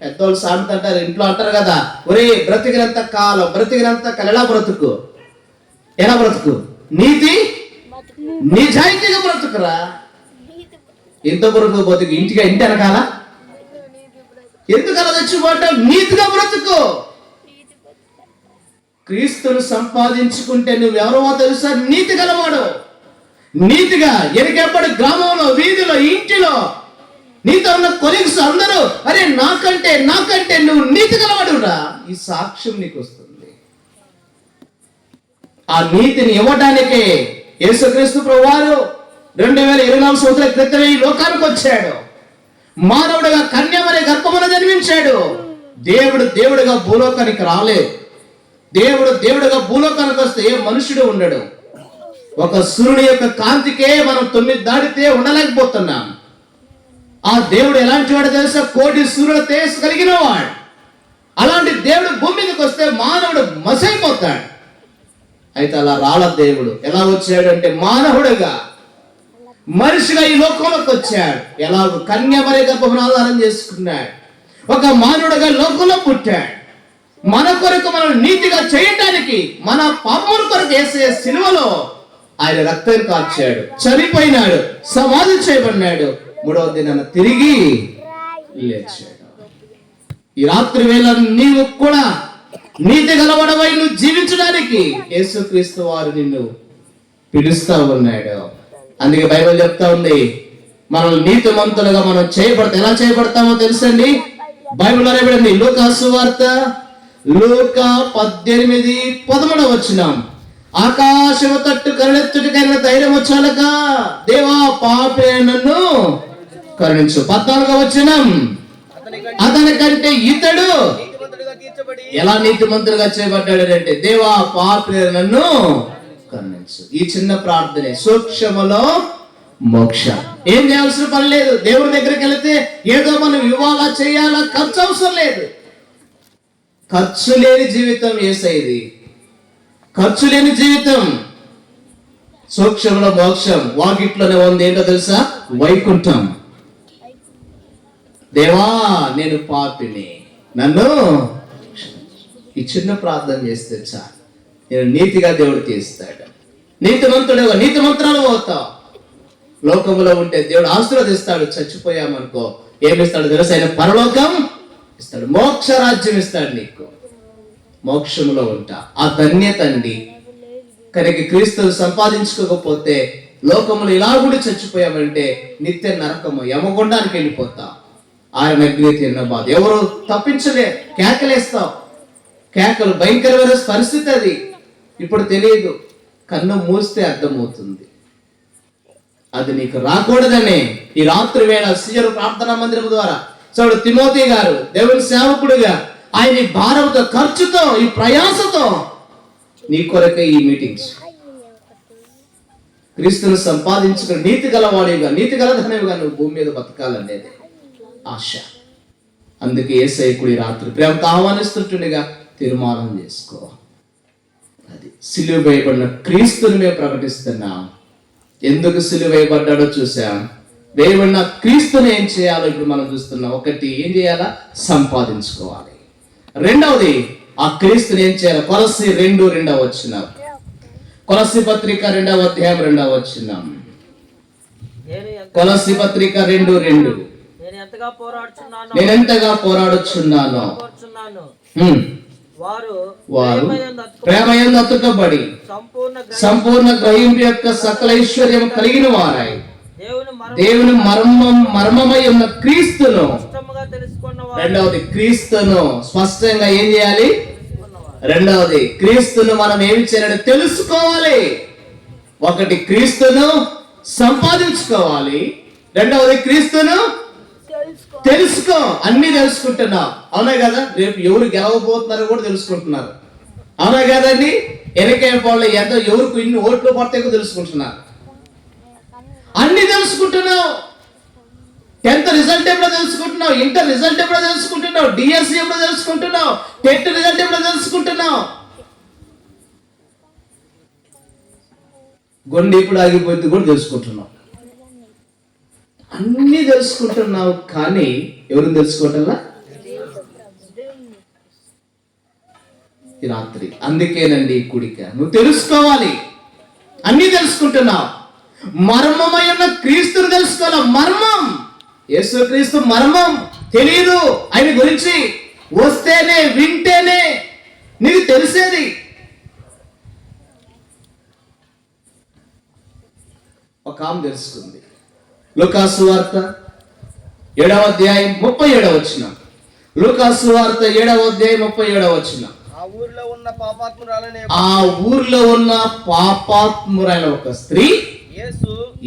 పెద్దోళ్ళు సామెత అంటారు, ఇంట్లో అంటారు కదా, ఒరే బ్రతికినంత కాలం ఎలా బ్రతుకు, నిజాయితీగా బ్రతుకురా. ఎంత బ్రతుకు బతుకు ఇంటి వెనకాల ఎందుకలా తెచ్చిపోతావు? నీతిగా బ్రతుకు. క్రీస్తును సంపాదించుకుంటే నువ్వెవరో తెలుసా? నీతి గలవాడు. నీతిగా ఎనకెప్పటి గ్రామంలో, వీధిలో, ఇంటిలో నీతో ఉన్న కొలీగ్స్ అందరూ అరే నాకంటే నువ్వు నీతి గలవాడురా, ఈ సాక్ష్యం నీకు వస్తుంది. ఆ నీతిని ఇవ్వడానికే యేసుక్రీస్తు ప్రభువారు 2024 సంవత్సరాల క్రితం ఈ లోకానికి వచ్చాడు. మానవుడిగా కన్యమనే గర్భమున జన్మించాడు. దేవుడుగా భూలోకానికి రాలేదు. దేవుడుగా భూలోకానికి వస్తే ఏ మనుషుడు ఉండడు. ఒక సూర్యుని యొక్క కాంతికే మనం 9 దాటితే ఉండలేకపోతున్నాం. ఆ దేవుడు ఎలాంటి వాడు తెలుసా? కోటి సూర్యుల తేజస్సు కలిగిన వాడు. అలాంటి దేవుడు భూమి మీదకి వస్తే మానవుడు మసైపోతాడు. అయితే అలా రాల దేవుడు ఎలా వచ్చాడు అంటే మానవుడుగా, మనిషిగా ఈ లోకంలోకి వచ్చాడు. ఎలాగో కన్యమరి గర్భమున ఆధారం చేసుకున్నాడు. ఒక మానవుడుగా లోకంలో పుట్టాడు. మన కొరకు మనం నీతిగా చేయటానికి, మన పాపముల కొరకు యేసయ్య సిలువలో ఆయన రక్తం కార్చాడు, చనిపోయినాడు, సమాధి చేయబడినాడు, 3వ దినాన తిరిగి లేచాడు. ఈ రాత్రి వేళ నీవు కూడా నీతి గలవాడవై నువ్వు జీవించడానికి యేసుక్రీస్తు వారు నిన్ను పిలుస్తా ఉన్నాడు. అందుకే బైబిల్ చెప్తా ఉంది, మనం నీతిమంతులుగా మనం చేయబడతాం. ఎలా చేయబడతామో తెలుసండి? బైబిల్ రాయబడింది లూకా సువార్త 18:13 వచనం. ఆకాశము తట్టు కరుణెత్తుటికైన ధైర్యం వచ్చాలక దేవా పాపే నన్ను కరుణించు. 14వ వచనం. అతని కంటే ఇతడు ఎలా నీతిమంతులుగా చేయబడ్డాడు అంటే దేవా పాపే నన్ను కరుణించు. ఈ చిన్న ప్రార్థనే సూక్ష్మలో మోక్ష. ఏం చేయాల్సిన పని లేదు. దేవుడి దగ్గరికి వెళితే ఏదో మనం ఇవ్వాలా చేయాలా, ఖర్చు అవసరం లేదు. ఖర్చు లేని జీవితం యేసయ్యది. ఖర్చు లేని జీవితం. సూక్ష్మంలో మోక్షం వాకిట్లోనే ఉంది. ఏంటో తెలుసా? వైకుంఠం. దేవా నేను పాపిని, నన్ను ఈ చిన్న ప్రార్థన చేస్తే చాలు, నేను నీతిగా దేవుడు తీస్తాడు. నీతిమంతురాలు అవుతావు. లోకంలో ఉంటే దేవుడు ఆశీర్వదిస్తాడు. చచ్చిపోయామనుకో ఏమిస్తాడు తెలుసా? ఆయన పరలోకం ఇస్తాడు, మోక్ష రాజ్యం ఇస్తాడు నీకు. మోక్షంలో ఉంటా. ఆ ధన్యత అండి. కనుక క్రీస్తును సంపాదించుకోకపోతే లోకంలో ఇలా కూడా చచ్చిపోయామంటే నిత్య నరకము, యమగుండానికి వెళ్ళిపోతా. ఆయన అగ్ని తిన్న బాధ ఎవరు తప్పించలేరు. కేకలేస్తావు, కేకలు భయంకరమైన పరిస్థితి. అది ఇప్పుడు తెలియదు, కన్ను మూస్తే అర్థమవుతుంది. అది నీకు రాకూడదనే ఈ రాత్రి వేళ సీయరు ప్రార్థనా మందిరం ద్వారా చూడు తిమోతి గారు దేవుని సేవకుడిగా ఆయన ఈ భారంతో, ఖర్చుతో, ఈ ప్రయాసతో నీ కొరకే ఈ మీటింగ్స్. క్రీస్తును సంపాదించుకుని నీతి గలవాడిగా, నీతి గలధనవిగా నువ్వు భూమి మీద బతకాలనేది ఆశ. అందుకే యేసయ్య ఈ రాత్రి ప్రేమతో ఆహ్వానిస్తుంటుండగా తీర్మానం చేసుకో. అది సిలువ వేయబడిన క్రీస్తుని మేము ప్రకటిస్తున్నాం. ఎందుకు సిలువ వేయబడ్డాడో చూసాం. వేయబడిన క్రీస్తుని ఏం చేయాలో ఇప్పుడు మనం చూస్తున్నాం. ఒకటి, ఏం చేయాలా? సంపాదించుకోవాలి. రెండవది, ఆ క్రీస్తుని ఏం చేయాలి? కొలస్సీ 2:2 వచనం. కొలస్సీ పత్రిక 2వ అధ్యాయం 2వ వచనం. కొలస్సీ పత్రిక 2:2. నేను ఎంతగా పోరాడుచున్నానో వారు ప్రేమయందు అతుకబడి సంపూర్ణ గ్రహింపు యొక్క సకల ఐశ్వర్యం కలిగిన వారై దేవుని మర్మమై ఉన్న క్రీస్తును. రెండవది, క్రీస్తును స్పష్టంగా ఏం చేయాలి? రెండవది, క్రీస్తును మనం ఏమి చేయాలి? తెలుసుకోవాలి. ఒకటి, క్రీస్తును సంపాదించుకోవాలి. రెండవది, క్రీస్తును తెలుసుకో. అన్ని తెలుసుకుంటున్నావు, అవునా కదా? రేపు ఎవరు గెలవబోతున్నారో కూడా తెలుసుకుంటున్నారు. అవునా కదండి? ఎన్నికైన వాళ్ళు ఎంతో ఎవరికి ఇన్ని ఓట్లు పడతాయో తెలుసుకుంటున్నారు, అన్ని తెలుసుకుంటున్నావు. 10th రిజల్ట్ ఎప్పుడో తెలుసుకుంటున్నావు, ఇంటర్ రిజల్ట్ ఎప్పుడో తెలుసుకుంటున్నావు, డిఎస్సి ఎప్పుడో తెలుసుకుంటున్నావు, టెట్ రిజల్ట్ ఎప్పుడో తెలుసుకుంటున్నావు. గుండె ఇప్పుడు ఆగిపోయింది కూడా తెలుసుకుంటున్నావు. అన్ని తెలుసుకుంటున్నావు, కానీ ఎవరిని తెలుసుకోవటంలా? ఈ రాత్రి అందుకేనండి ఈ కూడిక. నువ్వు తెలుసుకోవాలి, అన్ని తెలుసుకుంటున్నావు. మర్మమై ఉన్న క్రీస్తుని తెలుసుకోవాలి. మర్మం, యేసు క్రీస్తు మర్మం తెలియదు. ఆయన గురించి వస్తేనే వింటేనే నీకు తెలిసేది. ఒక ఆమె తెలుసుకుంది. లూకాసు వార్త 7వ అధ్యాయం 37వ వచనం. లూకాసు వార్త 7వ అధ్యాయం 37వ వచనం. ఆ ఊర్లో ఉన్న పాపాత్మురైన ఒక స్త్రీ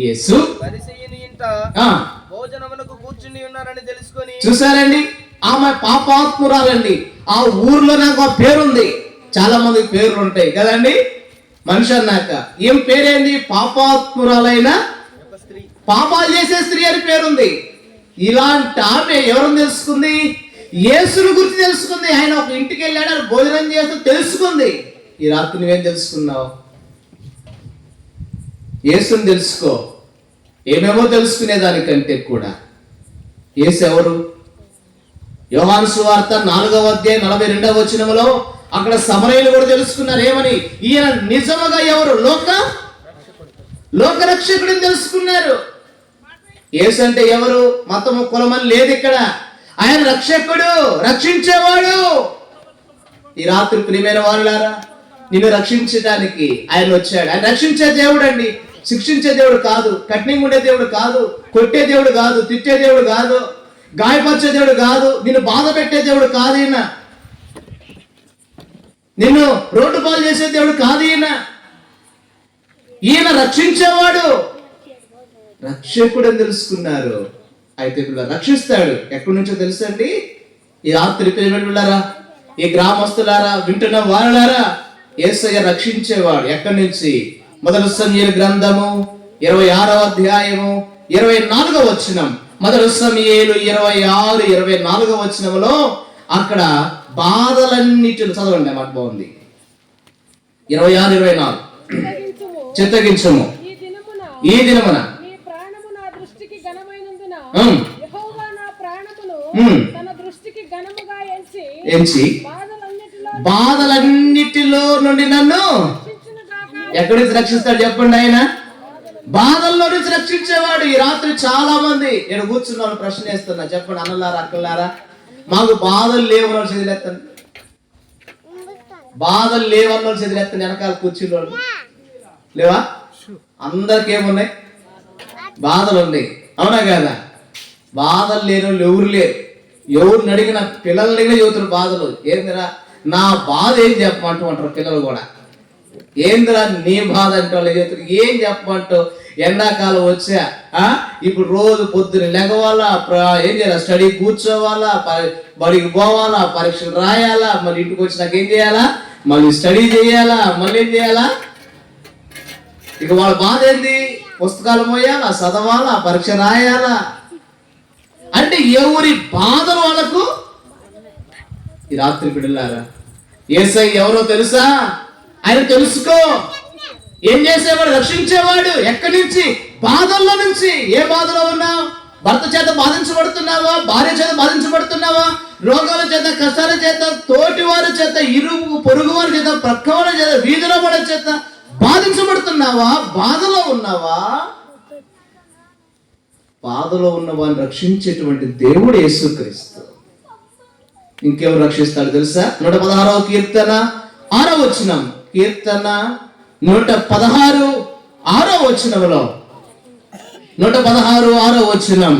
యేసు పరిసయ్యుని ఇంట భోజనమునకు కూర్చుని ఉన్నారని తెలుసుకొని. చూసారండి, ఆమె పాపాత్మురాలండి. ఆ ఊర్లో నాకు ఆ పేరుంది. చాలా మందికి పేర్లు ఉంటాయి కదండి మనిషి అన్నాక. ఏం పేరేంది? పాపాత్మురాలైన పాపాలు చేసే స్త్రీ అని పేరుంది. ఇలాంటి ఆమె ఎవరిని తెలుసుకుంది? యేసుని గురించి తెలుసుకుంది. ఆయన ఒక ఇంటికి వెళ్ళాడు, ఆయన భోజనం చేస్తూ తెలుసుకుంది. ఈ రాత్రి నువ్వేం తెలుసుకున్నావు? యేసుని తెలుసుకో. ఏమేమో తెలుసుకునే దానికంటే కూడా యేసు ఎవరు? యోహాను సువార్త 4వ అధ్యాయం 42వ వచనంలో అక్కడ సమరయులు కూడా తెలుసుకున్నారు. ఏమని? ఈయన నిజముగా ఎవరు? లోకరక్షకుడిని తెలుసుకున్నారు. యేసు అంటే ఎవరు? మతము కులమని లేదు ఇక్కడ. ఆయన రక్షకుడు, రక్షించేవాడు. ఈ రాత్రి ప్రియమైన వాళ్ళారా, నిన్ను రక్షించడానికి ఆయన వచ్చాడు. ఆయన రక్షించే దేవుడు అండి, శిక్షించే దేవుడు కాదు, కఠినంగా ఉండే దేవుడు కాదు, కొట్టే దేవుడు కాదు, తిట్టే దేవుడు కాదు, గాయపరిచే దేవుడు కాదు, నిన్ను బాధ పెట్టే దేవుడు కాదు. ఈయన నిన్ను రోడ్డు పాలు చేసే దేవుడు కాదు. ఈయన రక్షించేవాడు, రక్షకుడు అని తెలుసుకున్నారు. అయితే రక్షిస్తాడు. ఎక్కడి నుంచో తెలుసండి? ఈ రాత్రి పిల్లలారా, ఈ గ్రామస్తులారా, వింటున్న వాళ్ళారా, యేసయ్య రక్షించేవాడు. ఎక్కడి నుంచి? మొదటి సమూయేలు గ్రంథము 26వ అధ్యాయము 24వ వచనం. మొదటి సమూయేలు 26, 24వ వచనంలో అక్కడ బాధలన్నిటిని చదవండి. మాట బాగుంది. 26, 24. చిత్తగించుము ఈ దినమున ఎంచి బాధలన్నిటిలో నుండి నన్ను ఎక్కడి నుంచి రక్షిస్తాడు చెప్పండి? ఆయన బాధల్లో నుంచి రక్షించేవాడు. ఈ రాత్రి చాలా మంది నేను కూర్చున్న ప్రశ్న వేస్తున్నా. చెప్పండి అన్నలారా, అక్కలారా, మాకు బాధలు లేవు అని చదివేస్తాను. బాధలు లేవన్న చదివేస్తాను. వెనకాల కూర్చున్నోళ్ళు లేవా? అందరికి ఏమున్నాయి? బాధలు ఉన్నాయి. అవునా కదా? బాధలు లేని వాళ్ళు ఎవరు లేరు. ఎవరిని అడిగిన, పిల్లల్ని అడిగిన చెబుతారు బాధలు. ఏందిరా నా బాధ ఏం చెప్పమంటారు పిల్లలు కూడా. ఏందిరా నీ బాధ అంటే వాళ్ళు చెబుతారు. ఏం చెప్పమంటావు? ఎండాకాలం వచ్చా, ఇప్పుడు రోజు పొద్దున్న లెగవాలా, ఏం చేయాలా, స్టడీ కూర్చోవాలా, బడికి పోవాలా, పరీక్షలు రాయాలా, మళ్ళీ ఇంటికి వచ్చి నాకు ఏం చేయాలా, మళ్ళీ స్టడీ చేయాలా, మళ్ళీ ఏం చేయాలా. ఇక వాళ్ళ బాధ ఏంది? పుస్తకాలు మోయాలా, చదవాలా, పరీక్ష రాయాలా. అంటే ఎవరి బాధలు వాళ్ళకు. ఈ రాత్రి బిడ్డలారా, యేసయ్య ఎవరో తెలుసా? ఆయన తెలుసుకో. ఏం చేసేవాడు? రక్షించేవాడు. ఎక్కడి నుంచి? బాధల్లో నుంచి. ఏ బాధలో ఉన్నావు? భర్త చేత బాధించబడుతున్నావా? భార్య చేత బాధించబడుతున్నావా? రోగాల చేత, కష్టాల చేత, తోటి వారి చేత, ఇరుగు పొరుగు వారి చేత, ప్రక్క వారి చేత, వీధిలో వారి చేత బాధించబడుతున్నావా? బాధలో ఉన్నావా? బాధలో ఉన్న వారిని రక్షించేటువంటి దేవుడు యేసుక్రీస్తు. ఇంకెవరు రక్షిస్తాడు తెలుసా? 116వ కీర్తన 6వ వచనం. కీర్తన 116 6వ వచనంలో 116 6వ వచనం.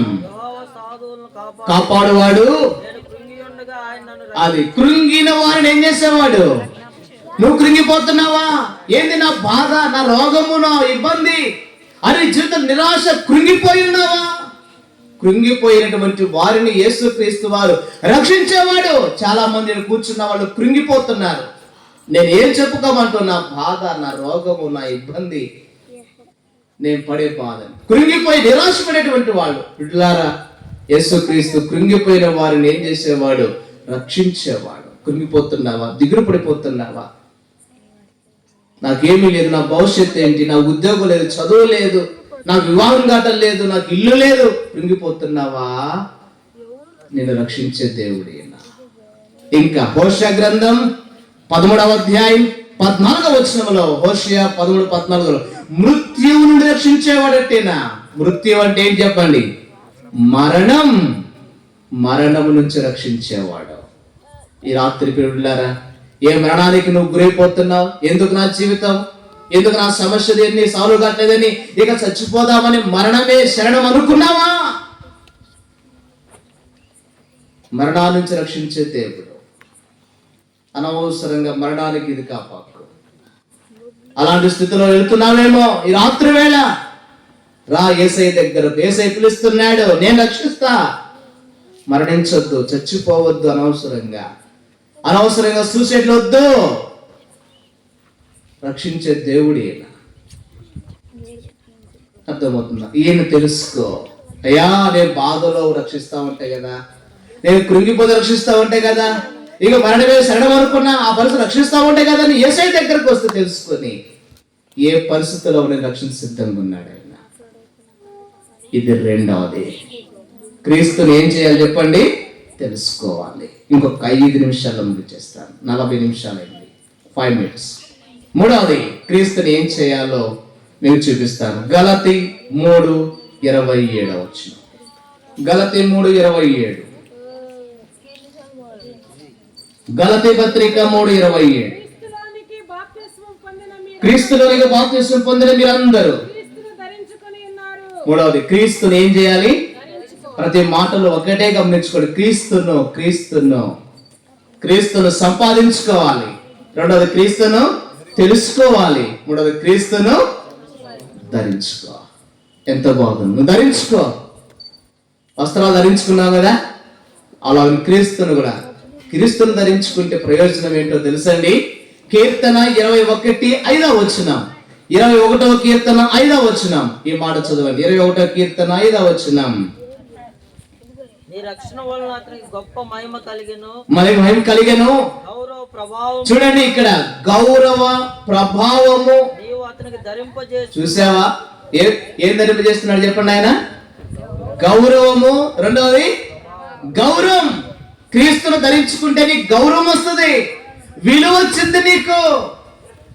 కాపాడువాడు. అది కృంగిన వారిని ఏం చేసేవాడు? నువ్వు కృంగిపోతున్నావా? ఏంది నా బాధ, నా రోగము, నా ఇబ్బంది అని జీవితం నిరాశ, కృంగిపోయి ఉన్నావా? కృంగిపోయినటువంటి వారిని యేసుక్రీస్తు వారు రక్షించేవాడు. చాలా మంది కూర్చున్న వాళ్ళు కృంగిపోతున్నారు. నేను ఏం చెప్పుకోమంటున్నా? బాధ, నా రోగము, నా ఇబ్బంది, నేను పడే బాధ, కృంగిపోయి నిరాశపడేటువంటి వాళ్ళు. బిడ్డలారా, యేసుక్రీస్తు కృంగిపోయిన వారిని ఏం చేసేవాడు? రక్షించేవాడు. కృంగిపోతున్నావా? దిగులు పడిపోతున్నావా? నాకేమీ లేదు, నా భవిష్యత్తు ఏంటి, నా ఉద్యోగం లేదు, చదువు లేదు, నాకు వివాహం కావటం లేదు, నాకు ఇల్లు లేదు, కృంగిపోతున్నావా? నేను రక్షించే దేవుడే. ఇంకా హోషేయ గ్రంథం 13వ అధ్యాయం 14వ వచనంలో, హోషేయ 13:14, మృత్యువు నుండి రక్షించేవాడట్టేనా? మృత్యు అంటే ఏం చెప్పండి? మరణం. మరణము నుంచి రక్షించేవాడు. ఈ రాత్రి పిల్లలారా, ఏ మరణానికి నువ్వు గురైపోతున్నావు? ఎందుకు నా జీవితం, ఎందుకు నా సమస్య దేన్ని సాల్వ్ కావట్లేదని ఇక చచ్చిపోదామని మరణమే శరణం అనుకున్నావా? మరణా నుంచి రక్షించే దేవుడు. అనవసరంగా మరణానికి ఇది కాపాకు. అలాంటి స్థితిలో వెళ్తున్నావేమో ఈ రాత్రి వేళ, రా యేసయ్య దగ్గరకు. యేసయ్య పిలుస్తున్నాడు, నేను రక్షిస్తా. మరణించొద్దు, చచ్చిపోవద్దు, అనవసరంగా సూసైడ్ వద్దు. రక్షించే దేవుడు ఈయన. అర్థమవుతుందా? ఈయన తెలుసుకో. అయ్యా, నేను బాధలో రక్షిస్తా ఉంటాయి కదా, నేను కృంగిపోతే రక్షిస్తా ఉంటాయి కదా, ఇక మరణమే శరణం అనుకున్నా ఆ పరిస్థితి రక్షిస్తా ఉంటాయి కదా అని యేసయ్య దగ్గరకు వస్తే తెలుసుకొని ఏ పరిస్థితుల్లో నేను రక్షణ సిద్ధంగా ఉన్నాడు ఆయన. ఇది రెండవది. క్రీస్తుని ఏం చేయాలి చెప్పండి? తెలుసుకోవాలి. ఇంకొక 5 నిమిషాల్లో ముగిచేస్తాను. 40 నిమిషాలైంది, 5 minutes. మూడవది, క్రీస్తుని ఏం చేయాలో మీకు చూపిస్తాను. గలతీ 3:27. గలతీ 3:27. గలతీ పత్రిక 3:27. క్రీస్తులోనికి బాప్తిస్మం పొందిన మీరందరూ. మూడవది, క్రీస్తుని ఏం చేయాలి? ప్రతి మాటలో ఒకటే గమనించుకోండి, క్రీస్తును సంపాదించుకోవాలి. రెండవది, క్రీస్తును తెలుసుకోవాలి. మూడవది, క్రీస్తును ధరించుకో. ఎంత బాగుంది! నువ్వు ధరించుకో. వస్త్రాలు ధరించుకున్నావు కదా, అలా క్రీస్తును ధరించుకుంటే ప్రయోజనం ఏంటో తెలుసండి. కీర్తన 21:5. 21వ కీర్తన 5. ఈ మాట చదవండి. 21వ కీర్తన 5. నీ రక్షణ వలన అతనికి గొప్ప మహిమ కలిగెను. గౌరవ ప్రభావం. చూడండి, ఇక్కడ గౌరవ ప్రభావము నీవు అతనికి ధరింపజేసి. చూసావా? ఏం ధరింపజేస్తున్నాడు చెప్పండి ఆయన? గౌరవము. రెండవది గౌరవం. క్రీస్తును ధరించుకుంటే నీకు గౌరవం వస్తుంది, విలువ వచ్చింది నీకు.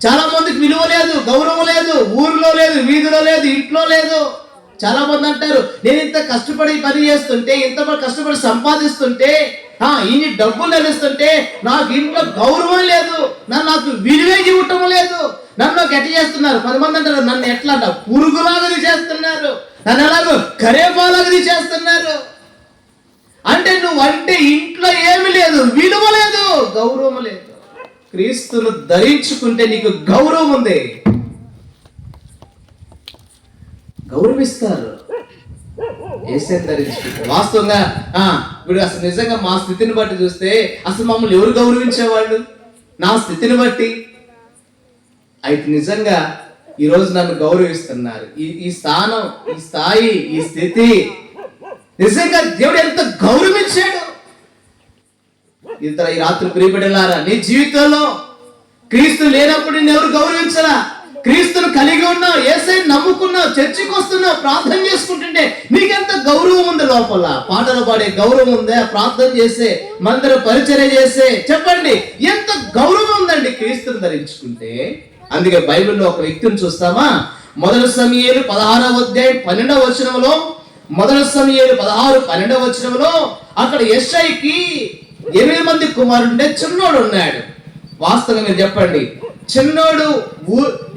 చాలా మందికి విలువ లేదు, గౌరవం లేదు, ఊర్లో లేదు, వీధిలో లేదు, ఇంట్లో లేదు. చాలా మంది అంటారు, నేను ఇంత కష్టపడి పని చేస్తుంటే, ఇంత కష్టపడి సంపాదిస్తుంటే, ఇన్ని డబ్బులు లభిస్తుంటే నాకు ఇంట్లో గౌరవం లేదు, నాకు విలువే ఇవ్వటం లేదు. నన్ను ఎట్ట చేస్తున్నారు? 10 మంది అంటారు, నన్ను ఎట్లా అంట పురుగులాగా చేస్తున్నారు, నన్ను ఎలాగో కరేపాలాగా చేస్తున్నారు. అంటే నువ్వంటే ఇంట్లో ఏమి లేదు, విలువ లేదు, గౌరవం లేదు. క్రీస్తును ధరించుకుంటే నీకు గౌరవం ఉంది, గౌరవిస్తారు. యేసయ్యను ధరించుకుంటే వాస్తవంగా ఇప్పుడు అసలు నిజంగా మా స్థితిని బట్టి చూస్తే అసలు మమ్మల్ని ఎవరు గౌరవించేవాళ్ళు? నా స్థితిని బట్టి అయితే నిజంగా ఈరోజు నన్ను గౌరవిస్తున్నారు. ఈ స్థానం, ఈ స్థాయి, ఈ స్థితి నిజంగా దేవుడు ఎంత గౌరవించాడు. ఈ రాత్రి ప్రియబిడ్డలారా, నీ జీవితంలో క్రీస్తు లేనప్పుడు నిన్ను ఎవరు గౌరవించరా? క్రీస్తును కలిగి ఉన్నావు, యేసయ్యను నమ్ముకున్నావు, చర్చికి వస్తున్నావు, ప్రార్థన చేసుకుంటుంటే నీకెంత గౌరవం ఉంది లోపల. పాటలు పాడే గౌరవం ఉందా? ప్రార్థన చేసే, మందిర పరిచర్య చేసే, చెప్పండి ఎంత గౌరవం ఉందండి క్రీస్తును ధరించుకుంటే. అందుకే బైబిల్లో ఒక వ్యక్తిని చూస్తామా? 1 సమూయేలు 16వ అధ్యాయం 12వ వచనంలో, 1 సమూయేలు 16:12వ వచనంలో అక్కడ యెషయికి 8 మంది కుమారుండే చిన్నోడు ఉన్నాడు. వాస్తవంగా చెప్పండి, చిన్నోడు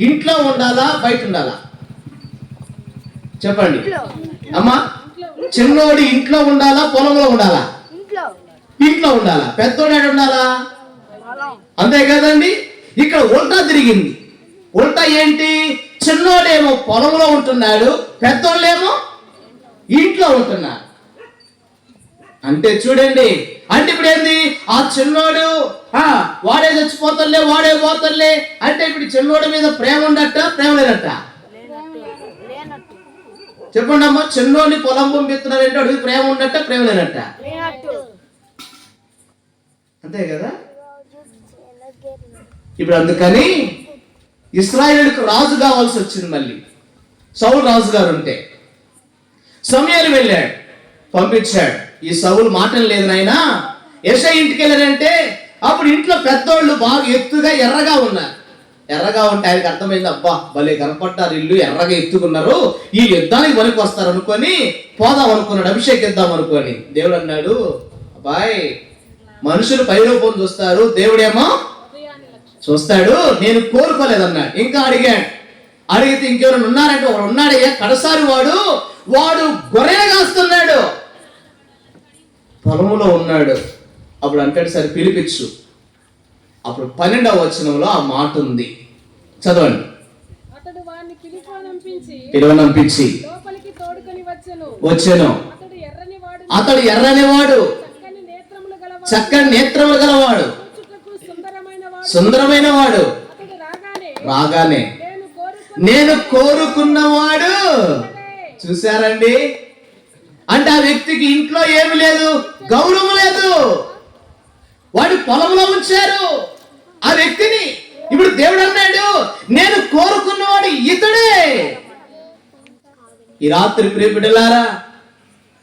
ఇంట్లో ఉండాలా, బయట ఉండాలా? చెప్పండి అమ్మా. చిన్నోడు ఇంట్లో ఉండాలా, పొలంలో ఉండాలా? ఇంట్లో ఉండాలా. పెద్దోడు ఉండాలా? అంతే కదండి. ఇక్కడ ఉల్టా తిరిగింది. ఉల్టా ఏంటి? చిన్నోడేమో పొలంలో ఉంటున్నాడు, పెద్దోళ్ళేమో ఇంట్లో ఉంటున్నారు. అంటే చూడండి, అంటే ఇప్పుడు ఏంది, ఆ చిన్నోడు వాడే చచ్చిపోతలే, వాడే పోతలే అంటే ఇప్పుడు చిన్నోడి మీద ప్రేమ ఉండట, ప్రేమ లేనట్ట? చెప్పండి అమ్మా, చిన్నోడిని పొలం పంపిస్తున్నారంటే అడిగి ప్రేమ ఉండట, ప్రేమ లేనట్ట? అంతే కదా. ఇప్పుడు అందుకని ఇశ్రాయేలుకు రాజు కావాల్సి వచ్చింది. మళ్ళీ సౌలు రాజు గారు ఉంటే సమూయేలు వెళ్ళాడు, పంపించాడు. ఈ సౌలు మాటలు లేదు నాయనా, యెషయా ఇంటికి వెళ్ళారంటే అప్పుడు ఇంట్లో పెద్దోళ్ళు బాగా ఎత్తుగా ఎర్రగా ఉన్నారు. ఎర్రగా ఉంటే ఆయనకు అర్థమైంది, అబ్బా భలే కనపడ్డారు, ఇల్లు ఎర్రగా ఎత్తుకున్నారు, ఈ యుద్ధానికి పనికి వస్తారు అనుకొని పోదాం అనుకున్నాడు, అభిషేకిద్దాం అనుకొని. దేవుడు అన్నాడు, అబ్బాయి మనుషులు పైరూపం చూస్తారు, దేవుడేమో చూస్తాడు, నేను కోరుకోలేదన్నాడు. ఇంకా అడిగాడు, అడిగితే ఇంకెవరైనా ఉన్నారంటే ఒకడు ఉన్నాడయ్యా, కడసారి వాడు గొర్రెలు కాస్తున్నాడు, పొలములో ఉన్నాడు. అప్పుడు అంటాడు, సరే పిలిపించు. అప్పుడు 12వ వచనంలో ఆ మాట ఉంది, చదవండి. పిలువనంపించి వచ్చెను. అతడు ఎర్రనివాడు, చక్కని నేత్రములు గలవాడు, సుందరమైన వాడు. రాగానే నేను కోరుకున్నవాడు. చూసారండి, అంటే ఆ వ్యక్తికి ఇంట్లో ఏమి లేదు, గౌరవం లేదు, వాడు పొలంలో ఉంచారు ఆ వ్యక్తిని. ఇప్పుడు దేవుడు అన్నాడు, నేను కోరుకున్నవాడు ఇతడే. ఈ రాత్రి ప్రియ బిడ్డలారా,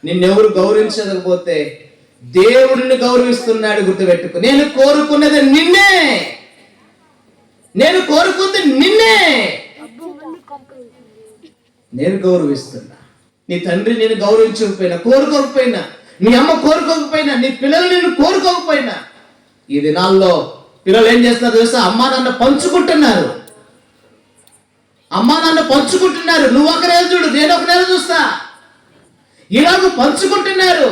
నిన్నెవరు గౌరవించకపోతే దేవుడిని గౌరవిస్తున్నాడు, గుర్తుపెట్టుకో. నేను కోరుకున్నది నిన్నే, నేను కోరుకుంది నిన్నే, నేను గౌరవిస్తున్నా. నీ తండ్రి నేను గౌరవించకపోయినా, కోరుకోకపోయినా, నీ అమ్మ కోరుకోకపోయినా, నీ పిల్లలు నేను కోరుకోకపోయినా, ఈ దినాల్లో పిల్లలు ఏం చేస్తున్నారు తెలుసా? అమ్మా నాన్న పంచుకుంటున్నారు, అమ్మా నాన్న పంచుకుంటున్నారు. నువ్వు ఒక నెల చూడు, నేను ఒక నెల చూస్తా, ఇలాగ పంచుకుంటున్నారు.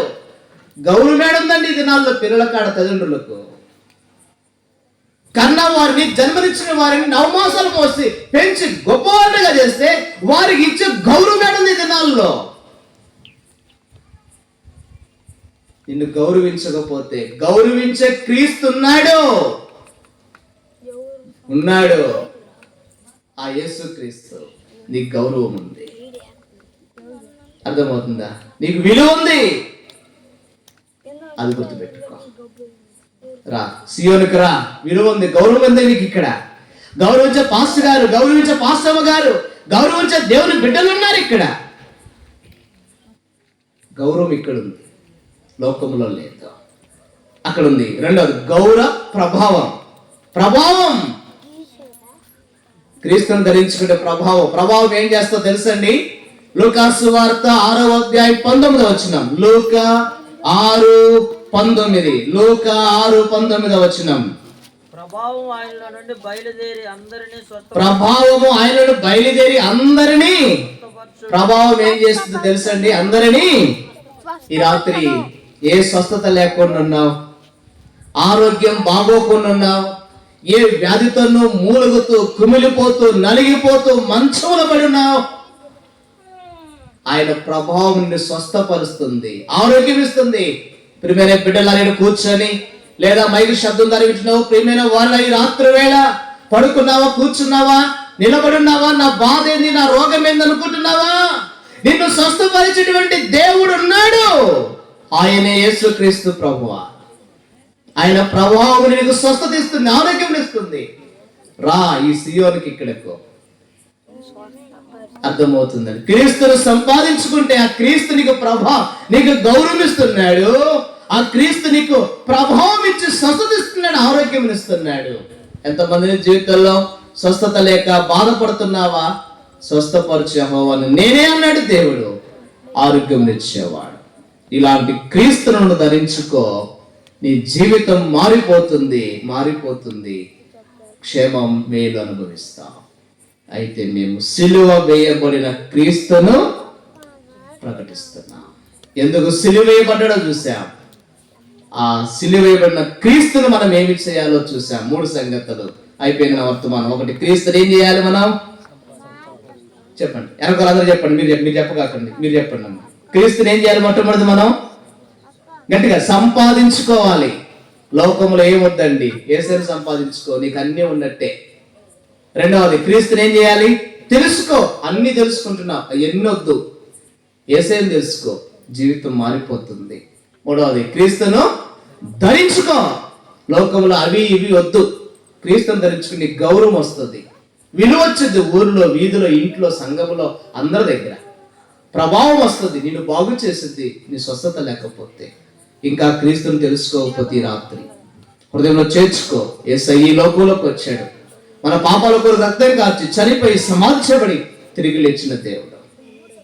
గౌరవం ఉందండి ఈ దినాల్లో పిల్లల కాడ తల్లిదండ్రులకు. కన్నా వారిని, జన్మనిచ్చిన వారిని 9 మాసాలు మోసి పెంచి గొప్పవాళ్ళుగా చేస్తే వారికి ఇచ్చే గౌరవం ఉంది ఈ దినాల్లో. నిన్ను గౌరవించకపోతే గౌరవించే క్రీస్తు ఉన్నాడు, ఆ యేసు క్రీస్తు. నీకు గౌరవం ఉంది, అర్థమవుతుందా? నీకు విలువ ఉంది, అది గుర్తుపెట్టుకో. రా సియోనుకు రా, విలువ ఉంది, గౌరవం ఉంది నీకు. ఇక్కడ గౌరవించే పాస్టర్ గారు, గౌరవించే పాస్టమ్మ గారు, గౌరవించే దేవుని బిడ్డలు ఉన్నారు. ఇక్కడ గౌరవం ఇక్కడ ఉంది, లోకంలో లేదు, అక్కడ ఉంది. రెండవది గౌరవ ప్రభావం. క్రీస్తుని ధరించుకుంటే ప్రభావం ఏం చేస్తో తెలుసండి? లూకా సువార్త 6వ అధ్యాయం 19వ వచనం. లూకా 6:19. లూకా 6:19వ వచనం. ప్రభావము ఆయనలో నుండి బయలుదేరి అందరినీ ప్రభావం ఏం చేస్తుందో తెలుసండి? అందరినీ. ఈ రాత్రి ఏ స్వస్థత లేకుండా ఉన్నావు, ఆరోగ్యం బాగోకుండా ఉన్నావు, ఏ వ్యాధితోనూ మూలుగుతూ కుమిలిపోతూ నలిగిపోతూ మంచంలో పడి ఉన్నావు, ఆయన ప్రభావం నిన్ను స్వస్థపరుస్తుంది, ఆరోగ్యం ఇస్తుంది. ప్రియమైన బిడ్డలు కూర్చొని లేదా మైకు శబ్దం ధరించినావు, ప్రియమైన వాళ్ళ ఈ రాత్రి వేళ పడుకున్నావా, కూర్చున్నావా, నిలబడున్నావా, నా బాధ ఏంది, నా రోగం ఏంది అనుకుంటున్నావా? నిన్ను స్వస్థపరిచేటువంటి దేవుడు ఉన్నాడు, ఆయనే యేసుక్రీస్తు ప్రభువా. ఆయన ప్రభావం నీకు స్వస్థత ఇస్తుంది, ఆరోగ్యం ఇస్తుంది. రా ఈ సియోనికి ఇక్కడకు. అర్థమవుతుందని క్రీస్తును సంపాదించుకుంటే ఆ క్రీస్తు నీకు నీకు గౌరవం ఇస్తున్నాడు, ఆ క్రీస్తు నీకు ప్రభావం ఇచ్చి స్వస్థత ఇస్తున్నాడు, ఆరోగ్యం ఇస్తున్నాడు. ఎంతమంది జీవితంలో స్వస్థత లేక బాధపడుతున్నావా? స్వస్థపరిచే యెహోవాను నేనే అన్నాడు దేవుడు, ఆరోగ్యం ఇచ్చేవాడు. ఇలాంటి క్రీస్తును ధరించుకో, నీ జీవితం మారిపోతుంది, క్షేమం మేలు అనుభవిస్తావు. అయితే మేము సిలువ వేయబడిన క్రీస్తును ప్రకటిస్తున్నాం. ఎందుకు సిలువ వేయబడ్డాడో చూసాం, ఆ సిలువ వేయబడిన క్రీస్తును మనం ఏమి చేయాలో చూసాం. 3 సంగతులు అయిపోయిన వర్తమానం. ఒకటి, క్రీస్తుని ఏం చేయాలి మనం? చెప్పండి, వెనకాలందరూ చెప్పండి, మీరు చెప్పకాకండి, మీరు చెప్పండి అమ్మా. క్రీస్తుని ఏం చేయాలి? మొట్టమొదటి మనం గట్టిగా సంపాదించుకోవాలి. లోకంలో ఏమొద్దండి, యేసుని సంపాదించుకో, నీకు అన్నీ ఉన్నట్టే. రెండవది, క్రీస్తుని ఏం చేయాలి? తెలుసుకో. అన్ని తెలుసుకుంటున్నావు, ఎన్నొద్దు, యేసుని తెలుసుకో, జీవితం మారిపోతుంది. మూడవది, క్రీస్తును ధరించుకో. లోకంలో అవి ఇవి వద్దు, క్రీస్తుని ధరించుకుని గౌరవం వస్తుంది, విలువ వచ్చింది. ఊరిలో, వీధిలో, ఇంట్లో, సంఘంలో, అందరి దగ్గర ప్రభావం వస్తుంది. నిన్ను బాగు చేసింది నీ స్వస్థత లేకపోతే. ఇంకా క్రీస్తుని తెలుసుకోకపోతే ఈ రాత్రి హృదయంలో చేర్చుకో. యేసయ్య ఈ లోకంలోకి వచ్చాడు, మన పాపాల కొరకు రక్తం కార్చి చనిపోయి సమాధి చేయబడి తిరిగి లేచిన దేవుడు.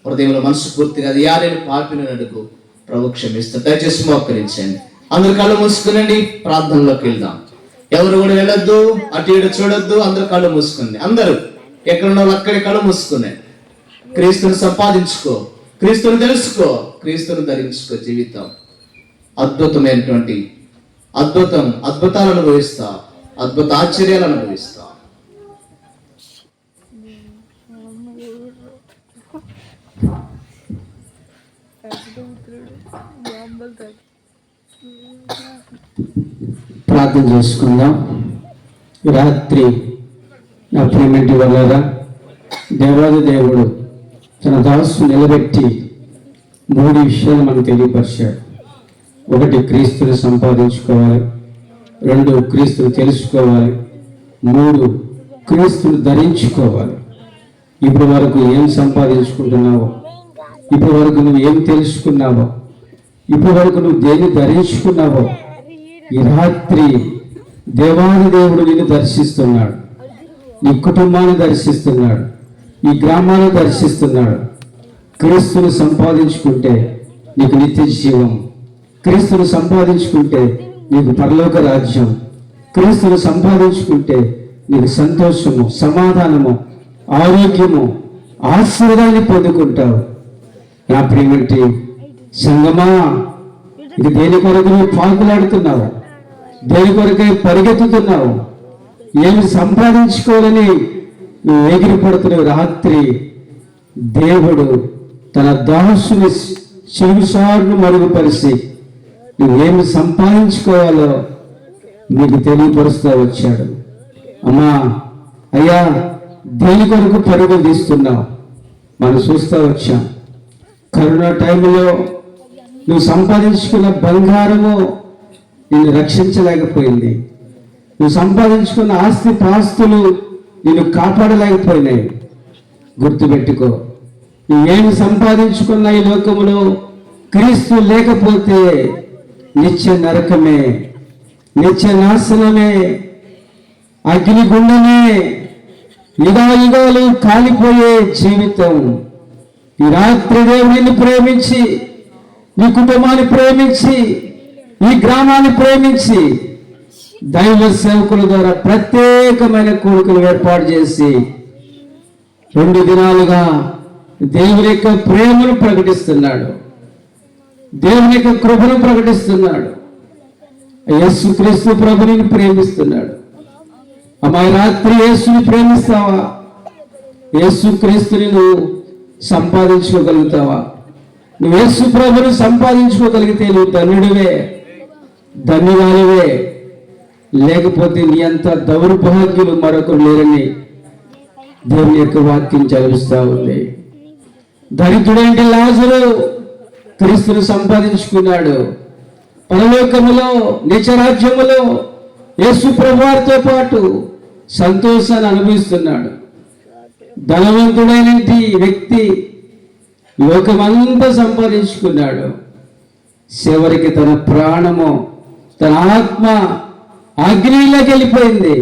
హృదయంలో మనసు పూర్తిగా అది నేను పాపిని అడుగు, ప్రభు క్షమిస్తాడు. దయచేసి మోకరించండి. అందరు కళ్ళు మూసుకునండి, ప్రార్థనలోకి వెళ్దాం. ఎవరు కూడా వెళ్ళొద్దు, అటు ఇటు చూడొద్దు, అందరూ కళ్ళు మూసుకుని, అందరూ ఎక్కడున్న వాళ్ళు అక్కడే కళ్ళు మూసుకున్నాయి. క్రీస్తుని సంపాదించుకో, క్రీస్తుని తెలుసుకో, క్రీస్తుని ధరించుకో. జీవితం అద్భుతమైనటువంటి అద్భుతాలు అనుభవిస్తా, అద్భుత ఆశ్చర్యాలు అనుభవిస్తా. ప్రార్థన చేసుకుందాం. రాత్రి నా ప్రేమిటి వల్ల దేవాది దేవుడు తన దాసు నిలబెట్టి 3 విషయాలు మనకు తెలియపరిచాడు. 1, క్రీస్తుని సంపాదించుకోవాలి. 2, క్రీస్తుని తెలుసుకోవాలి. 3, క్రీస్తుని ధరించుకోవాలి. ఇప్పటి వరకు ఏం సంపాదించుకుంటున్నావో, ఇప్పటి వరకు నువ్వు ఏం తెలుసుకున్నావో, ఇప్పటి వరకు నువ్వు దేన్ని ధరించుకున్నావో, ఈ రాత్రి దేవాది దేవుడు నిన్ను దర్శిస్తున్నాడు, నీ కుటుంబాన్ని దర్శిస్తున్నాడు, ఈ గ్రామాన్ని దర్శిస్తున్నాడు. క్రీస్తుని సంపాదించుకుంటే నీకు నిత్య జీవం, క్రీస్తుని సంపాదించుకుంటే నీకు పరలోక రాజ్యం, క్రీస్తుని సంపాదించుకుంటే నీకు సంతోషము, సమాధానము, ఆరోగ్యము, ఆశీర్వాదాన్ని పొందుకుంటావు. నా ప్రియమంటి సంగమా, ఇది దేని కొరకు నువ్వు పాకులాడుతున్నావు, దేని కొరకై పరిగెత్తుతున్నావు, ఏమి సంపాదించుకోవాలని నువ్వు ఎగిరిపడుతున్నావు. రాత్రి దేవుడు తన దాసుని చెవిసార్లు మరుగుపరిచి నువ్వేమి సంపాదించుకోవాలో నీకు తెలియపరుస్తూ వచ్చాడు. అమ్మా, అయ్యా, దేని కొరకు పరుగులు తీస్తున్నావు? మనం చూస్తూ వచ్చాం. కరోనా టైంలో నువ్వు సంపాదించుకున్న బంగారము నిన్ను రక్షించలేకపోయింది, నువ్వు సంపాదించుకున్న ఆస్తి పాస్తులు నిన్ను కాపాడలేకపోయినాయి. గుర్తుపెట్టుకో, నువ్వేమి సంపాదించుకున్న ఈ లోకములో క్రీస్తు లేకపోతే నిత్య నరకమే, నిత్య నాశనమే, అగ్నిగుండమే, యుగాలు కాలిపోయే జీవితం. ఈ రాత్రి దేవుడిని ప్రేమించి, నీ కుటుంబాన్ని ప్రేమించి, ఈ గ్రామాన్ని ప్రేమించి, దైవ సేవకుల ద్వారా ప్రత్యేకమైన కోరికలు ఏర్పాటు చేసి 2 దినాలుగా దేవుని యొక్క ప్రేమను ప్రకటిస్తున్నాడు, దేవుని యొక్క కృపను ప్రకటిస్తున్నాడు. యేసుక్రీస్తు ప్రభుని ప్రేమిస్తున్నాడు. అమ్మాయి, రాత్రి యేసుని ప్రేమిస్తావా? యేసుక్రీస్తుని నువ్వు సంపాదించుకోగలుగుతావా? నువ్వు యేసు ప్రభుని సంపాదించుకోగలిగితే నువ్వు ధన్యుడివే, ధన్యురాలివే. లేకపోతే నీ అంత దౌర్భాగ్యులు మరొకరు లేరని దేవుని యొక్క వాక్యం చదివిస్తా ఉంది. దరిద్రుడంటే లాజరు క్రీస్తును సంపాదించుకున్నాడు. పరలోకములో, నిత్యరాజ్యములో యేసు ప్రభువారితో పాటు సంతోషాన్ని అనుభవిస్తున్నాడు. ధనవంతుడైన వ్యక్తి లోకమంతా సంపాదించుకున్నాడు. చివరికి తన ప్రాణము, తన ఆత్మ అగ్నిలోకి వెళ్ళిపోయింది.